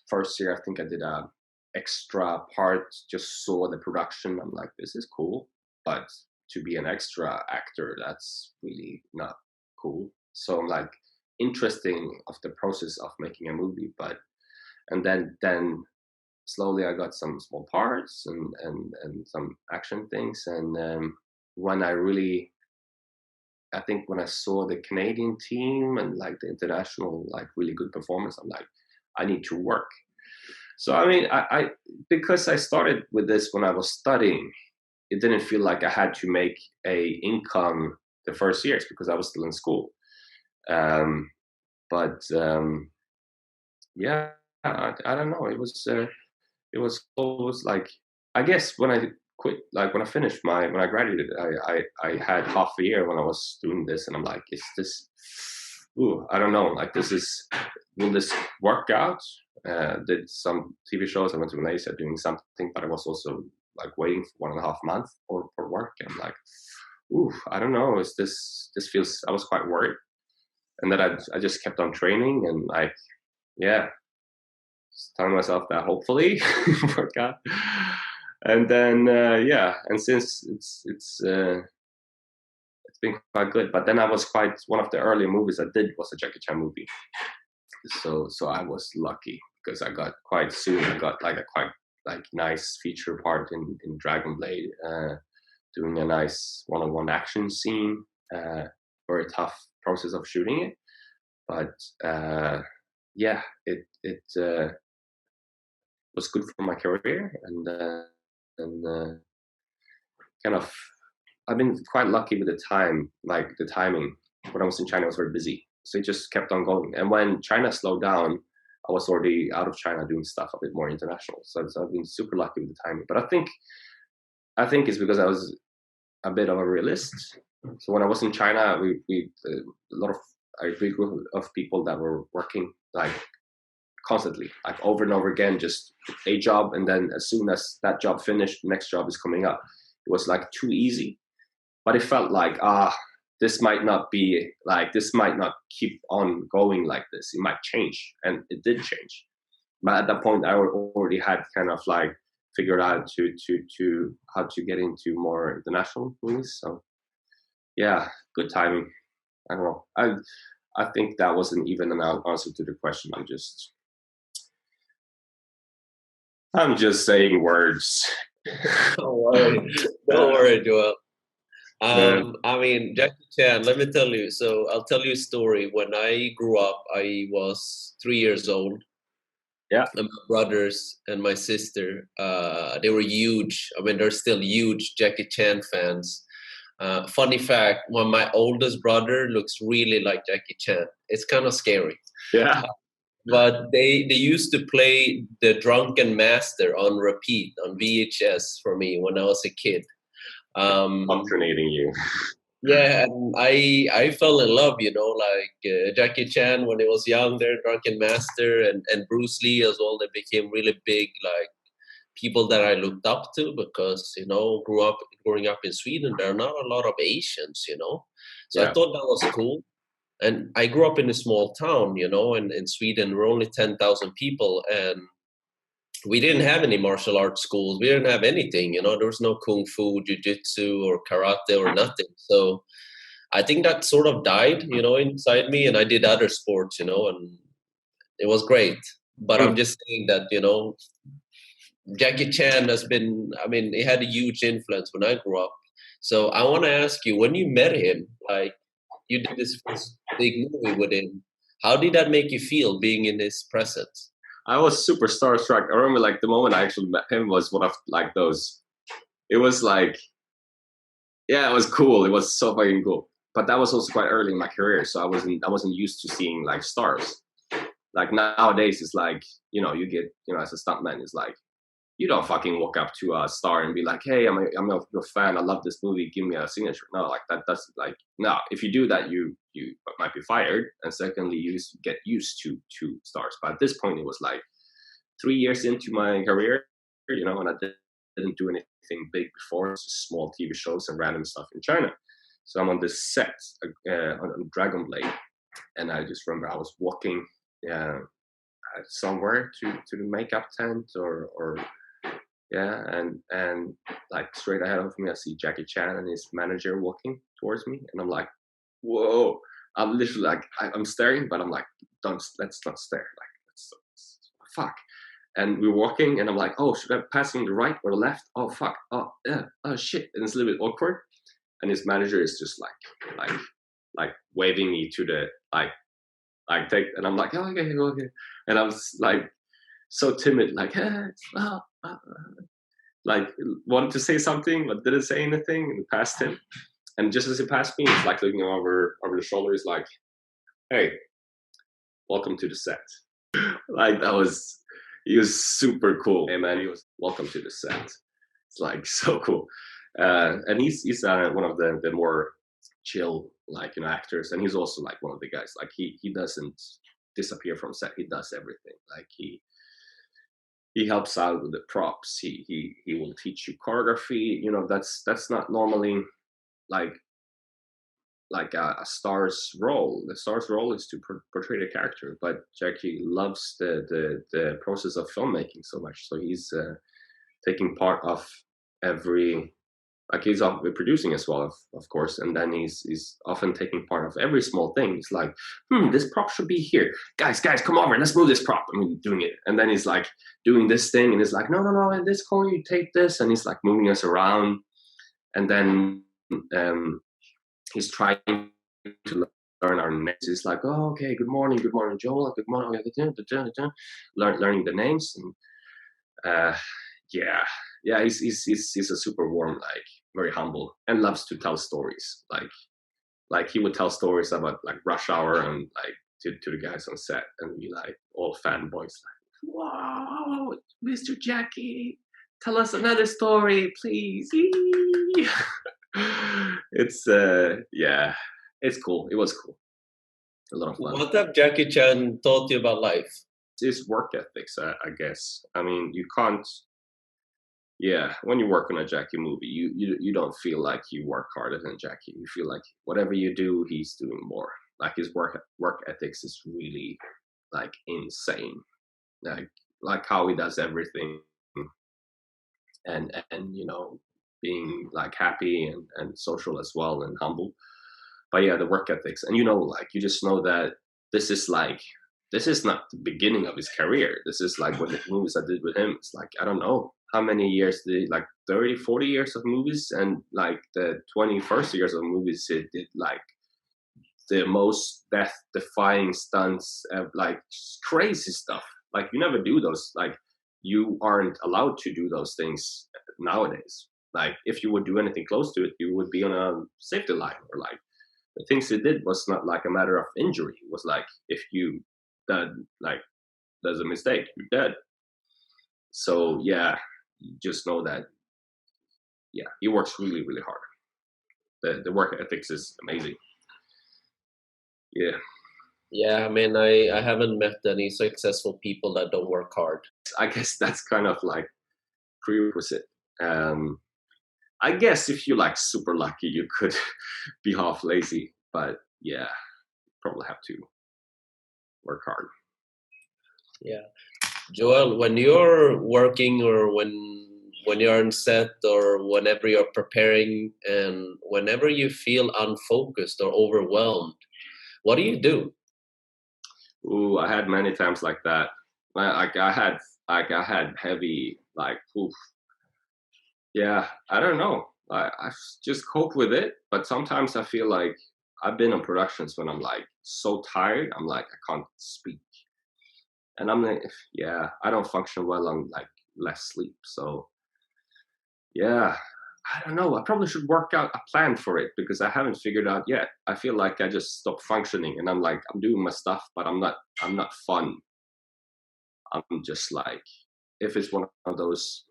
First year, I think I did a extra part, just saw the production. I'm like, this is cool. But to be an extra actor, that's really not cool. So I'm interesting of the process of making a movie, and then slowly I got some small parts and some action things. And when I think when I saw the Canadian team and the international really good performance, I'm like, I need to work. So I mean, I because I started with this when I was studying, it didn't feel like I had to make a income the first years because I was still in school. Yeah, I don't know. It was always I guess when I quit, when I finished when I graduated, I had half a year when I was doing this, and I'm like, is this? Ooh, I don't know. Will this work out? Did some TV shows. I went to Malaysia doing something, but I was also like waiting for 1.5 months for work. And I'm like, ooh, I don't know. This feels? I was quite worried, and then I just kept on training and like, yeah, just telling myself that hopefully work out. And then yeah, and since it's been quite good. But then I was quite one of the earlier movies I did was a Jackie Chan movie. So I was lucky because I got quite soon. I got like a quite like nice feature part in Dragon Blade, doing a nice one-on-one action scene. Very tough process of shooting it, but yeah, it was good for my career, and kind of I've been quite lucky with the time, like the timing. When I was in China, I was very busy, so it just kept on going. And when China slowed down, I was already out of China doing stuff a bit more international. So I've been super lucky with the timing. But I think it's because I was a bit of a realist. So when I was in China, we a big group of people that were working like constantly, like over and over again, just a job, and then as soon as that job finished, the next job is coming up. It was like too easy, but it felt like this might not be like this might not keep on going like this. It might change, and it did change. But at that point, I already had kind of like figured out to how to get into more international movies. So yeah, good timing. I don't know. I think that wasn't even an answer to the question. I'm just saying words. Don't worry, Joel. Yeah. I mean, Jackie Chan, let me tell you. So I'll tell you a story. When I grew up, I was 3 years old. Yeah. And my brothers and my sister, they were huge. I mean, they're still huge Jackie Chan fans. Funny fact, when my oldest brother looks really like Jackie Chan. It's kind of scary. Yeah. But they used to play The Drunken Master on repeat on VHS for me when I was a kid. Alternating you. Yeah, and I fell in love, like Jackie Chan when he was young, there, Drunken Master, and Bruce Lee as well. They became really big, like people that I looked up to because growing up in Sweden, there are not a lot of Asians, so I Yeah. thought that was cool. And I grew up in a small town, in Sweden, we're only 10,000 people, and we didn't have any martial arts schools. We didn't have anything, there was no kung fu, jiu-jitsu, or karate or nothing. So I think that sort of died, inside me, and I did other sports, and it was great. But I'm just saying that, Jackie Chan has been, I mean, he had a huge influence when I grew up. So I want to ask you, when you met him, like you did this first big movie with him, how did that make you feel being in his presence? I was super starstruck. I remember like the moment I actually met him was one of like those. It was like, yeah, it was cool. It was so fucking cool. But that was also quite early in my career, so I wasn't used to seeing like stars. Like nowadays, it's like you get as a stuntman, it's like you don't fucking walk up to a star and be like, hey, I'm your fan. I love this movie. Give me a signature. No, like that's like no. If you do that, you might be fired. And secondly, you get used to stars. But at this point, it was like 3 years into my career, and I didn't do anything big before. It's just small TV shows and random stuff in China. So I'm on this set on Dragon Blade, and I just remember I was walking somewhere to the makeup tent or yeah, and like straight ahead of me, I see Jackie Chan and his manager walking towards me, and I'm like, whoa! I'm literally like, I'm staring, but I'm like, let's not stare, like, fuck. And we're walking, and I'm like, oh, should I pass on the right or the left? Oh fuck! Oh yeah! Oh shit! And it's a little bit awkward, and his manager is just like waving me to the take, and I'm like, oh, okay, and I was like so timid, like, like wanted to say something but didn't say anything, and passed him. And just as he passed me, he's like looking over the shoulder. He's like, "Hey, welcome to the set." Like he was super cool. Hey man, he was welcome to the set. It's like so cool. And he's one of the more chill actors, and he's also like one of the guys. Like he doesn't disappear from set. He does everything. Like he helps out with the props. He will teach you choreography. You know, that's not normally like a star's role. The star's role is to portray the character, but Jackie loves the process of filmmaking so much, so he's taking part of every, like he's producing as well, of course, and then he's often taking part of every small thing. He's like, this prop should be here, guys, come over, let's move this prop. I mean, doing it, and then he's like doing this thing, and he's like, no, in this corner you take this, and he's like moving us around, and then he's trying to learn our names. He's like, oh, okay, good morning, Joel, good morning, learning the names, and he's a super warm, like very humble, and loves to tell stories. Like he would tell stories about like Rush Hour and like to the guys on set, and we like all fanboys, like, wow, Mr. Jackie, tell us another story, please. It's it's cool. It was cool. A lot of fun. What have Jackie Chan taught you about life? It's work ethics, I guess. I mean, you can't. Yeah, when you work on a Jackie movie, you don't feel like you work harder than Jackie. You feel like whatever you do, he's doing more. Like his work ethics is really like insane. Like how he does everything, and you know, being like happy and social as well, and humble. But yeah, the work ethics, and you know, like you just know that this is not the beginning of his career. This is like what the movies I did with him. It's like, I don't know how many years like 30, 40 years of movies, and like the 21st years of movies, it did like the most death-defying stunts, like crazy stuff. Like you never do those. Like you aren't allowed to do those things nowadays. Like if you would do anything close to it, you would be on a safety line, or like the things he did was not like a matter of injury. It was like if you like there's a mistake, you're dead. So yeah, you just know that he works really, really hard. The work ethics is amazing. Yeah, I mean, I haven't met any successful people that don't work hard. I guess that's kind of like prerequisite. I guess if you're like super lucky, you could be half lazy, but yeah, probably have to work hard. Yeah. Joel, when you're working, or when you're on set, or whenever you're preparing, and whenever you feel unfocused or overwhelmed, what do you do? Ooh, I had many times like that. I had heavy, like, oof. Yeah, I don't know. I just cope with it. But sometimes I feel like I've been on productions when I'm like so tired, I'm like, I can't speak. And I'm like, yeah, I don't function well on like less sleep. So yeah, I don't know. I probably should work out a plan for it, because I haven't figured out yet. I feel like I just stopped functioning, and I'm like, I'm doing my stuff, but I'm not fun. I'm just like, if it's one of those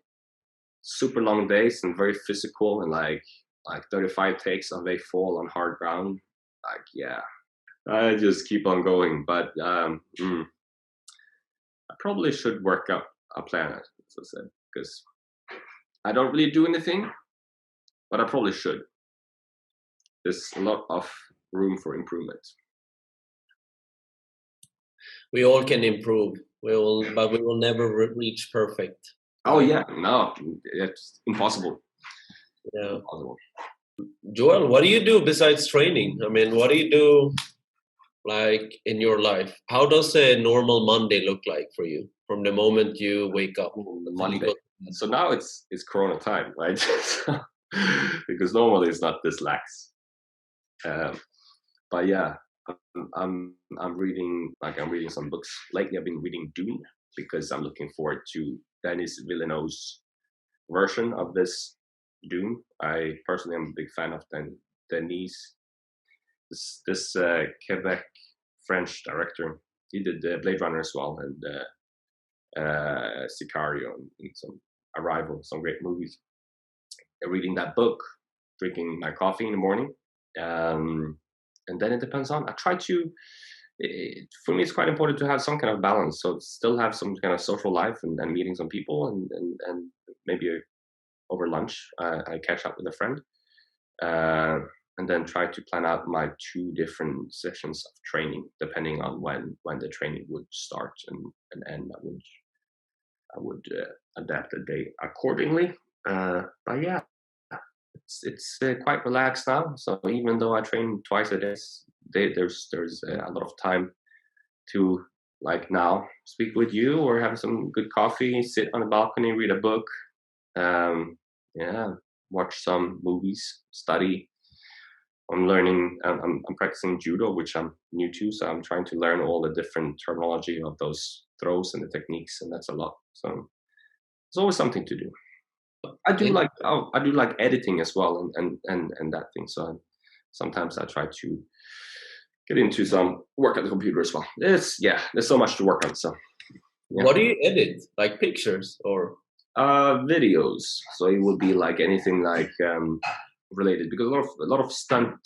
super long days and very physical, and like 35 takes of a fall on hard ground, like yeah, I just keep on going. But I probably should work up a plan, as I said, because I don't really do anything, but I probably should. There's a lot of room for improvement. We all can improve. But we will never reach perfect. Oh yeah, no, it's impossible. Yeah. Impossible. Joel, what do you do besides training? I mean, what do you do like in your life? How does a normal Monday look like for you from the moment you wake up? Monday. So now it's Corona time, right? Because normally it's not this lax. But yeah, I'm reading some books lately. I've been reading Dune, because I'm looking forward to Denis Villeneuve's version of this Dune. I personally am a big fan of Denis, this Quebec French director. He did Blade Runner as well, and Sicario, and some Arrival, some great movies. Reading that book, drinking my coffee in the morning, and then it depends on. I try to for me, it's quite important to have some kind of balance. So still have some kind of social life and meeting some people, and maybe over lunch I catch up with a friend, and then try to plan out my 2 different sessions of training depending on when the training would start and end. I would adapt the day accordingly. But yeah, it's quite relaxed now. So even though I train twice a day, there's a lot of time to, like now, speak with you or have some good coffee, sit on the balcony, read a book, yeah, watch some movies, study. I'm learning. I'm practicing judo, which I'm new to, so I'm trying to learn all the different terminology of those throws and the techniques, and that's a lot. So there's always something to do. I do like editing as well, and that thing. So sometimes I try to get into some work at the computer as well. There's so much to work on. So yeah. What do you edit? Like pictures or videos? So it would be like anything like related, because a lot of stunt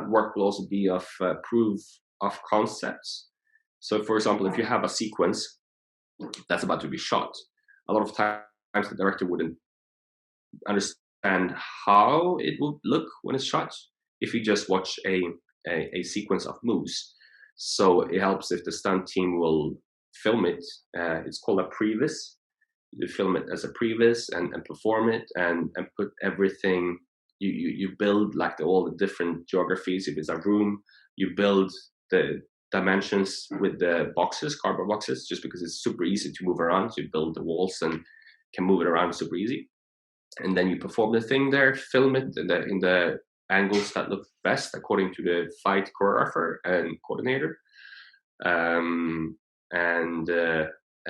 work will also be of proof of concepts. So for example, if you have a sequence that's about to be shot, a lot of times the director wouldn't understand how it would look when it's shot if you just watch a sequence of moves. So it helps if the stunt team will film it. It's called a previs. You film it as a previs and perform it and put everything. You build like all the different geographies. If it's a room, you build the dimensions with the boxes, cardboard boxes, just because it's super easy to move around. So you build the walls and can move it around super easy. And then you perform the thing there, film it in the angles that look best according to the fight choreographer and coordinator.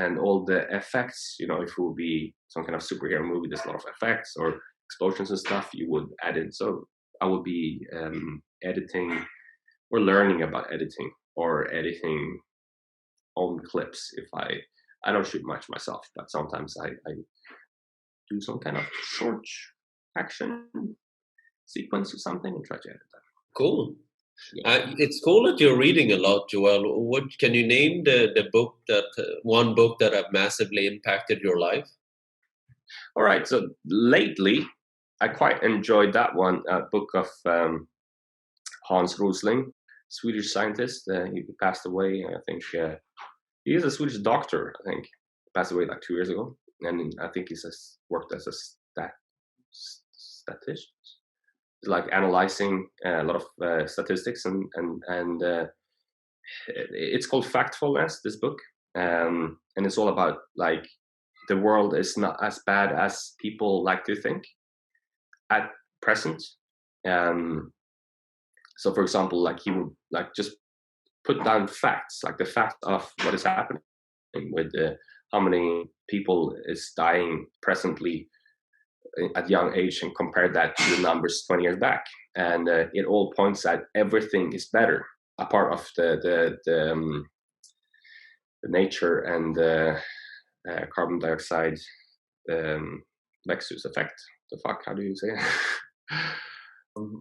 And all the effects, if it will be some kind of superhero movie, there's a lot of effects or explosions and stuff, you would add in. So I would be editing or learning about editing or editing own clips. If I don't shoot much myself, but sometimes I do some kind of short action sequence or something and try to edit that. Cool. It's cool that you're reading a lot, Joel. What can you name the book one book that have massively impacted your life? All right. So lately, I quite enjoyed that one book of Hans Rosling, Swedish scientist. He passed away. I think he is a Swedish doctor. I think passed away like 2 years ago, and I think he's worked as a statistician. Like analyzing a lot of statistics and it's called Factfulness, this book, and it's all about like the world is not as bad as people like to think at present. So for example, like he would like just put down facts, like the fact of what is happening with how many people is dying presently at young age, and compare that to the numbers 20 years back, and it all points at everything is better, apart of the nature and the carbon dioxide Lexus effect. The fuck, how do you say it?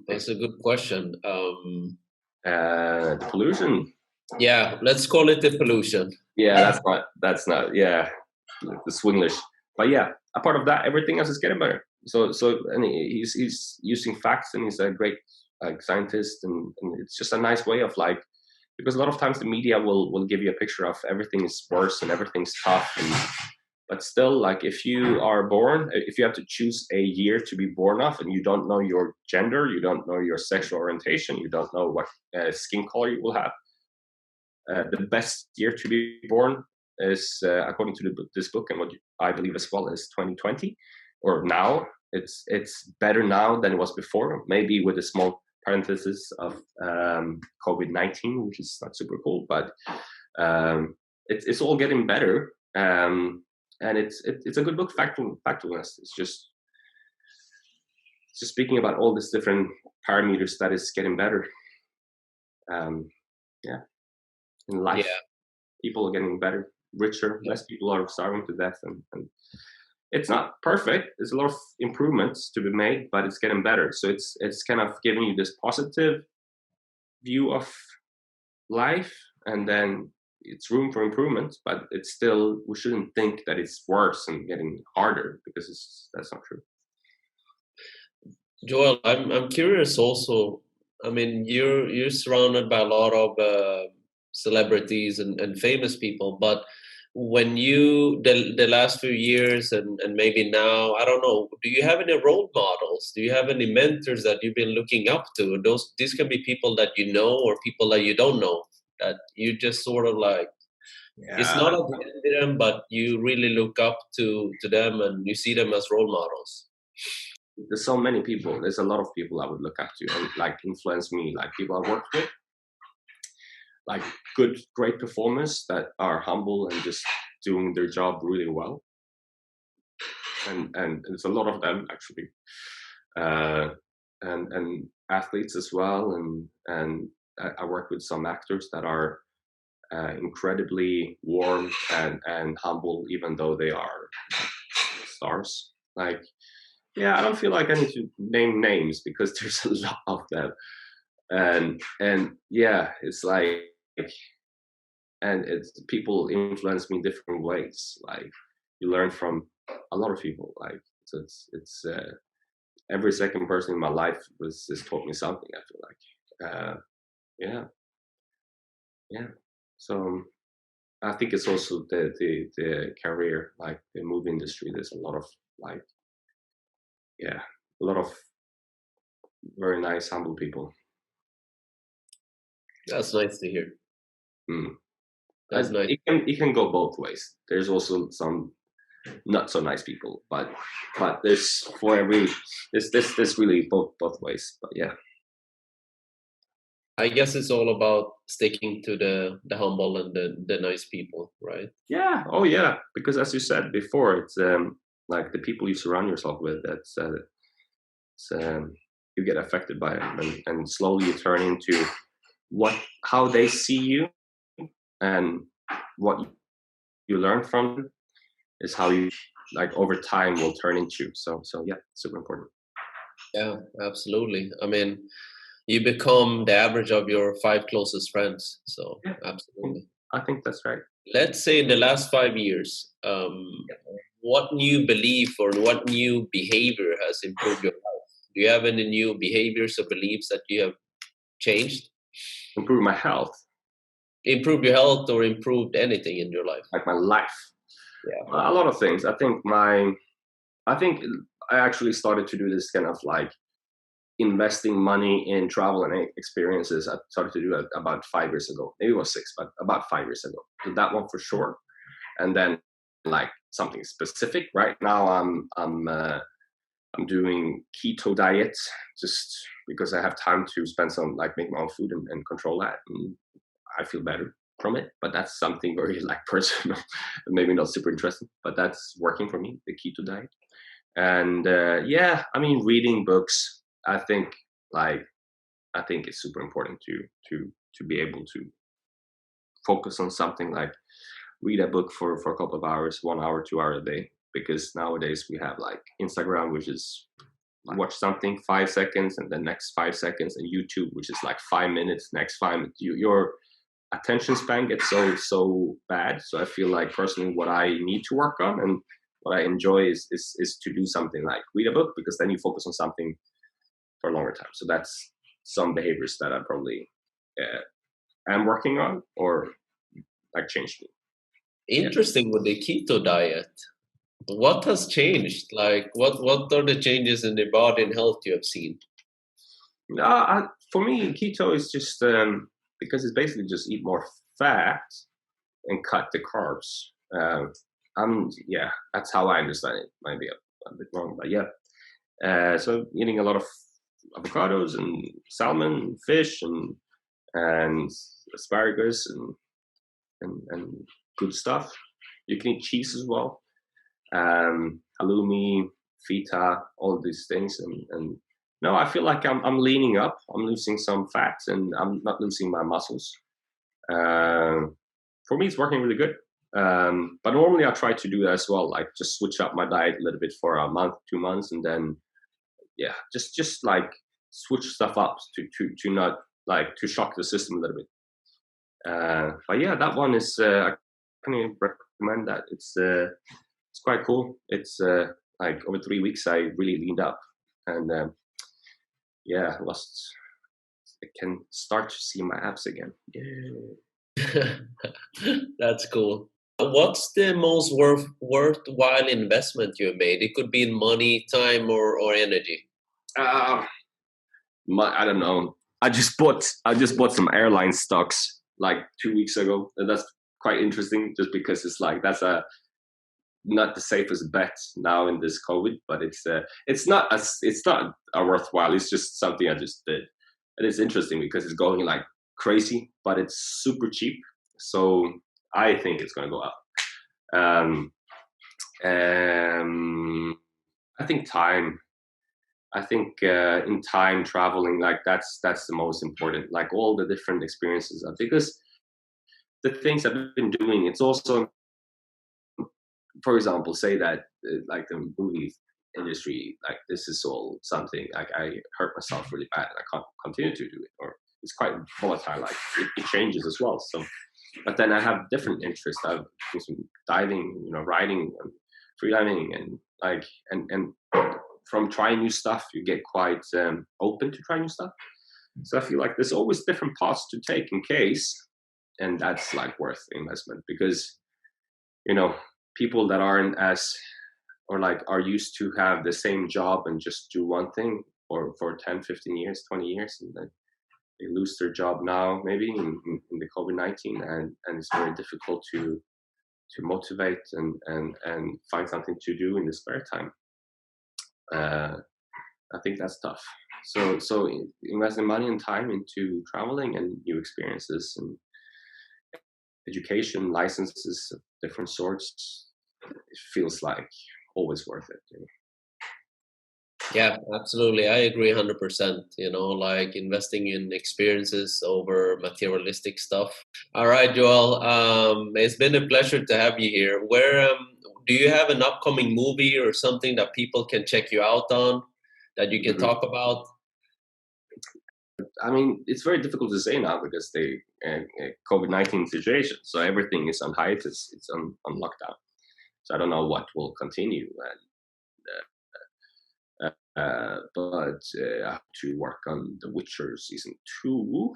That's a good question. The pollution. Yeah, let's call it the pollution. Yeah, that's not the Swinglish. But yeah, apart of that, everything else is getting better. So and he's using facts, and he's a great scientist, and it's just a nice way of like, because a lot of times the media will give you a picture of everything is worse and everything's tough, but still, like if you are born, if you have to choose a year to be born of, and you don't know your gender, you don't know your sexual orientation, you don't know what skin color you will have, the best year to be born is, according to this book and what I believe as well, is 2020, or now. It's better now than it was before, maybe with a small parenthesis of COVID-19, which is not super cool, but it's all getting better, and it's a good book. Factfulness. It's just speaking about all these different parameters that is getting better. In life, people are getting better, richer, less people are starving to death, and it's not perfect. There's a lot of improvements to be made, but it's getting better. So it's kind of giving you this positive view of life, and then it's room for improvement, but it's still, we shouldn't think that it's worse and getting harder, because that's not true. Joel, I'm curious also. I mean, you're surrounded by a lot of celebrities and famous people, but when you the last few years and maybe now, I don't know, do you have any role models? Do you have any mentors that you've been looking up to? These can be people that you know or people that you don't know, that you just sort of like, it's Yeah, not a them, but you really look up to them and you see them as role models. there's so many people. There's a lot of people I would look up to and like influence me, like people I worked with, like great performers that are humble and just doing their job really well. And there's a lot of them actually, uh, and athletes as well. And I work with some actors that are incredibly warm and humble, even though they are stars. Like, yeah, I don't feel like I need to name names because there's a lot of them. And yeah, it's like, and it's people influence me in different ways. Like, you learn from a lot of people. Like, so it's every second person in my life has taught me something. I feel like, yeah, yeah. So I think it's also the career, like the movie industry. There's a lot of like, yeah, a lot of very nice, humble people. That's nice to hear. Mm. That's nice. It can go both ways. There's also some not so nice people, but there's for every there's really both ways. But yeah, I guess it's all about sticking to the humble and the nice people, right? yeah, oh yeah, because as you said before, it's like the people you surround yourself with. It's, you get affected by them, and slowly you turn into how they see you, and what you learn from them is how you, like, over time will turn into. So yeah, super important. Yeah, absolutely. I mean, you become the average of your 5 closest friends. So Yeah, absolutely. I think that's right. Let's say in the last 5 years, what new belief or what new behavior has improved your life? Do you have any new behaviors or beliefs that you have changed? Improve my health, Improved your health or improved anything in your life? like my life. Yeah. A lot of things. I think I actually started to do this kind of like investing money in travel and experiences. I started to do it about 5 years ago. Maybe it was 6, but about 5 years ago. So that one for sure. And then like something specific. Right now I'm doing keto diet just because I have time to spend some, like, make my own food and control that. And I feel better from it. But that's something very like personal, maybe not super interesting, but that's working for me, the keto diet. And yeah, I mean, reading books. I think, like, I think it's super important to be able to focus on something, like read a book for a couple of hours, 1 hour, 2 hours a day. Because nowadays we have like Instagram, which is watch something 5 seconds and the next 5 seconds, and YouTube, which is like 5 minutes, next 5 minutes. Your attention span gets so bad. So I feel like personally, what I need to work on and what I enjoy is to do something like read a book, because then you focus on something for a longer time. So that's some behaviors that I probably am working on, or like changed me. Yeah. Interesting with the keto diet. What has changed? Like, what are the changes in the body and health you have seen? For me, keto is just because it's basically just eat more fat and cut the carbs. Yeah, that's how I understand it. Might be a bit wrong, but yeah. So eating a lot of avocados and salmon, fish, and asparagus and good stuff. You can eat cheese as well, halloumi, feta, all these things, and no, I feel like I'm leaning up. I'm losing some fat, and I'm not losing my muscles. For me, it's working really good. But normally I try to do that as well, like just switch up my diet a little bit for a month, 2 months, and then yeah, just like switch stuff up to not like to shock the system a little bit. But yeah, that one is I can recommend that. It's quite cool. It's like over 3 weeks I really leaned up, and yeah, I can start to see my abs again. Yeah. That's cool. What's the most worthwhile investment you have made? It could be in money, time, or energy. I don't know. I just bought some airline stocks like 2 weeks ago, and that's quite interesting. Just because it's like that's not the safest bet now in this COVID, but it's not a worthwhile. It's just something I just did, and it's interesting because it's going like crazy, but it's super cheap. So I think it's going to go up. I think time. I think in time traveling, like that's the most important. Like all the different experiences, because the things I've been doing, it's also, for example, say that like the movie industry, like this is all something like I hurt myself really bad and I can't continue to do it, or it's quite volatile. Like it changes as well. So, but then I have different interests. I've done some diving, riding, and freediving, and like and from trying new stuff, you get quite open to try new stuff. So I feel like there's always different paths to take in case, and that's like worth investment because, people that aren't as, or like are used to have the same job and just do one thing for 10, 15 years, 20 years, and then they lose their job now, maybe in the COVID-19, and it's very difficult to motivate and find something to do in the spare time. I think that's tough. So investing money and time into traveling and new experiences and education, licenses of different sorts, it feels like always worth it. Yeah, absolutely. I agree 100%. Like investing in experiences over materialistic stuff. All right, Joel. It's been a pleasure to have you here. Where do you have an upcoming movie or something that people can check you out on that you can talk about? I mean, it's very difficult to say now because the COVID-19 situation. So everything is on hiatus. It's on lockdown. So I don't know what will continue. But I have to work on The Witcher season 2.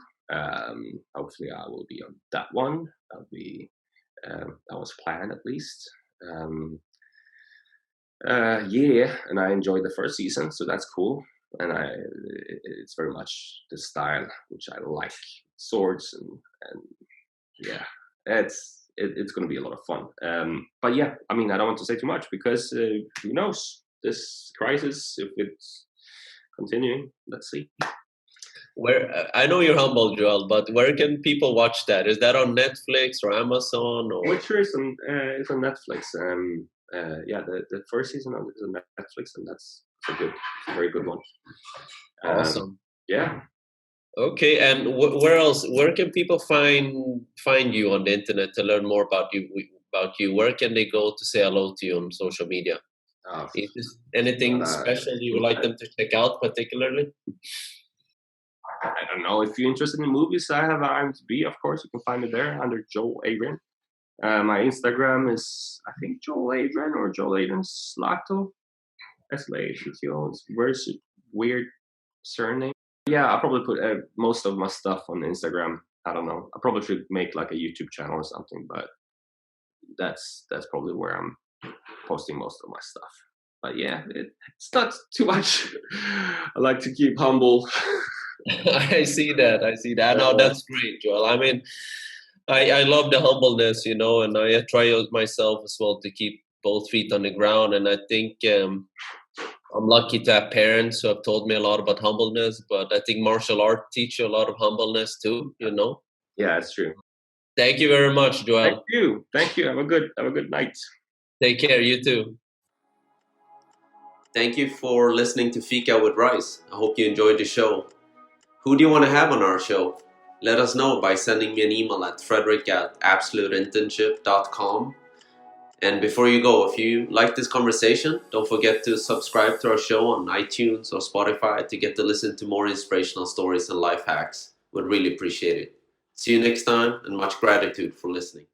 Hopefully, I will be on that one. That'll be that was planned at least. Yeah, and I enjoyed the first season, so that's cool. And it's very much the style which I like, swords and yeah, it's going to be a lot of fun. But yeah, I mean, I don't want to say too much because who knows, this crisis, if it's continuing, let's see. Where I know you're humble, Joel, but where can people watch that? Is that on Netflix or Amazon? Or Witcher is on Netflix. Yeah, the first season of it is on Netflix, and that's a very good one. Awesome. Yeah. Okay, and where else? Where can people find you on the internet to learn more about you? Where can they go to say hello to you on social media? Is there anything special you would like them to check out, particularly? I don't know. If you're interested in movies, I have IMDb, of course. You can find it there under Joel Adrian. My Instagram is, I think, Joel Adrian or Joel Adrian Slato. S-L-A-T-O. It's a very weird surname. Yeah, I'll probably put most of my stuff on Instagram. I don't know. I probably should make like a YouTube channel or something, but that's probably where I'm posting most of my stuff. But yeah, it's not too much. I like to keep humble. I see that. No, that's great, Joel. I mean, I love the humbleness, and I try myself as well to keep both feet on the ground. And I think I'm lucky to have parents who have taught me a lot about humbleness. But I think martial art teach you a lot of humbleness too. Yeah, it's true. Thank you very much, Joel. Thank you. Have a good night. Take care. You too. Thank you for listening to Fika with Rice. I hope you enjoyed the show. Who do you want to have on our show? Let us know by sending me an email at fredrik@absoluteinternship.com. And before you go, if you like this conversation, don't forget to subscribe to our show on iTunes or Spotify to get to listen to more inspirational stories and life hacks. Would really appreciate it. See you next time, and much gratitude for listening.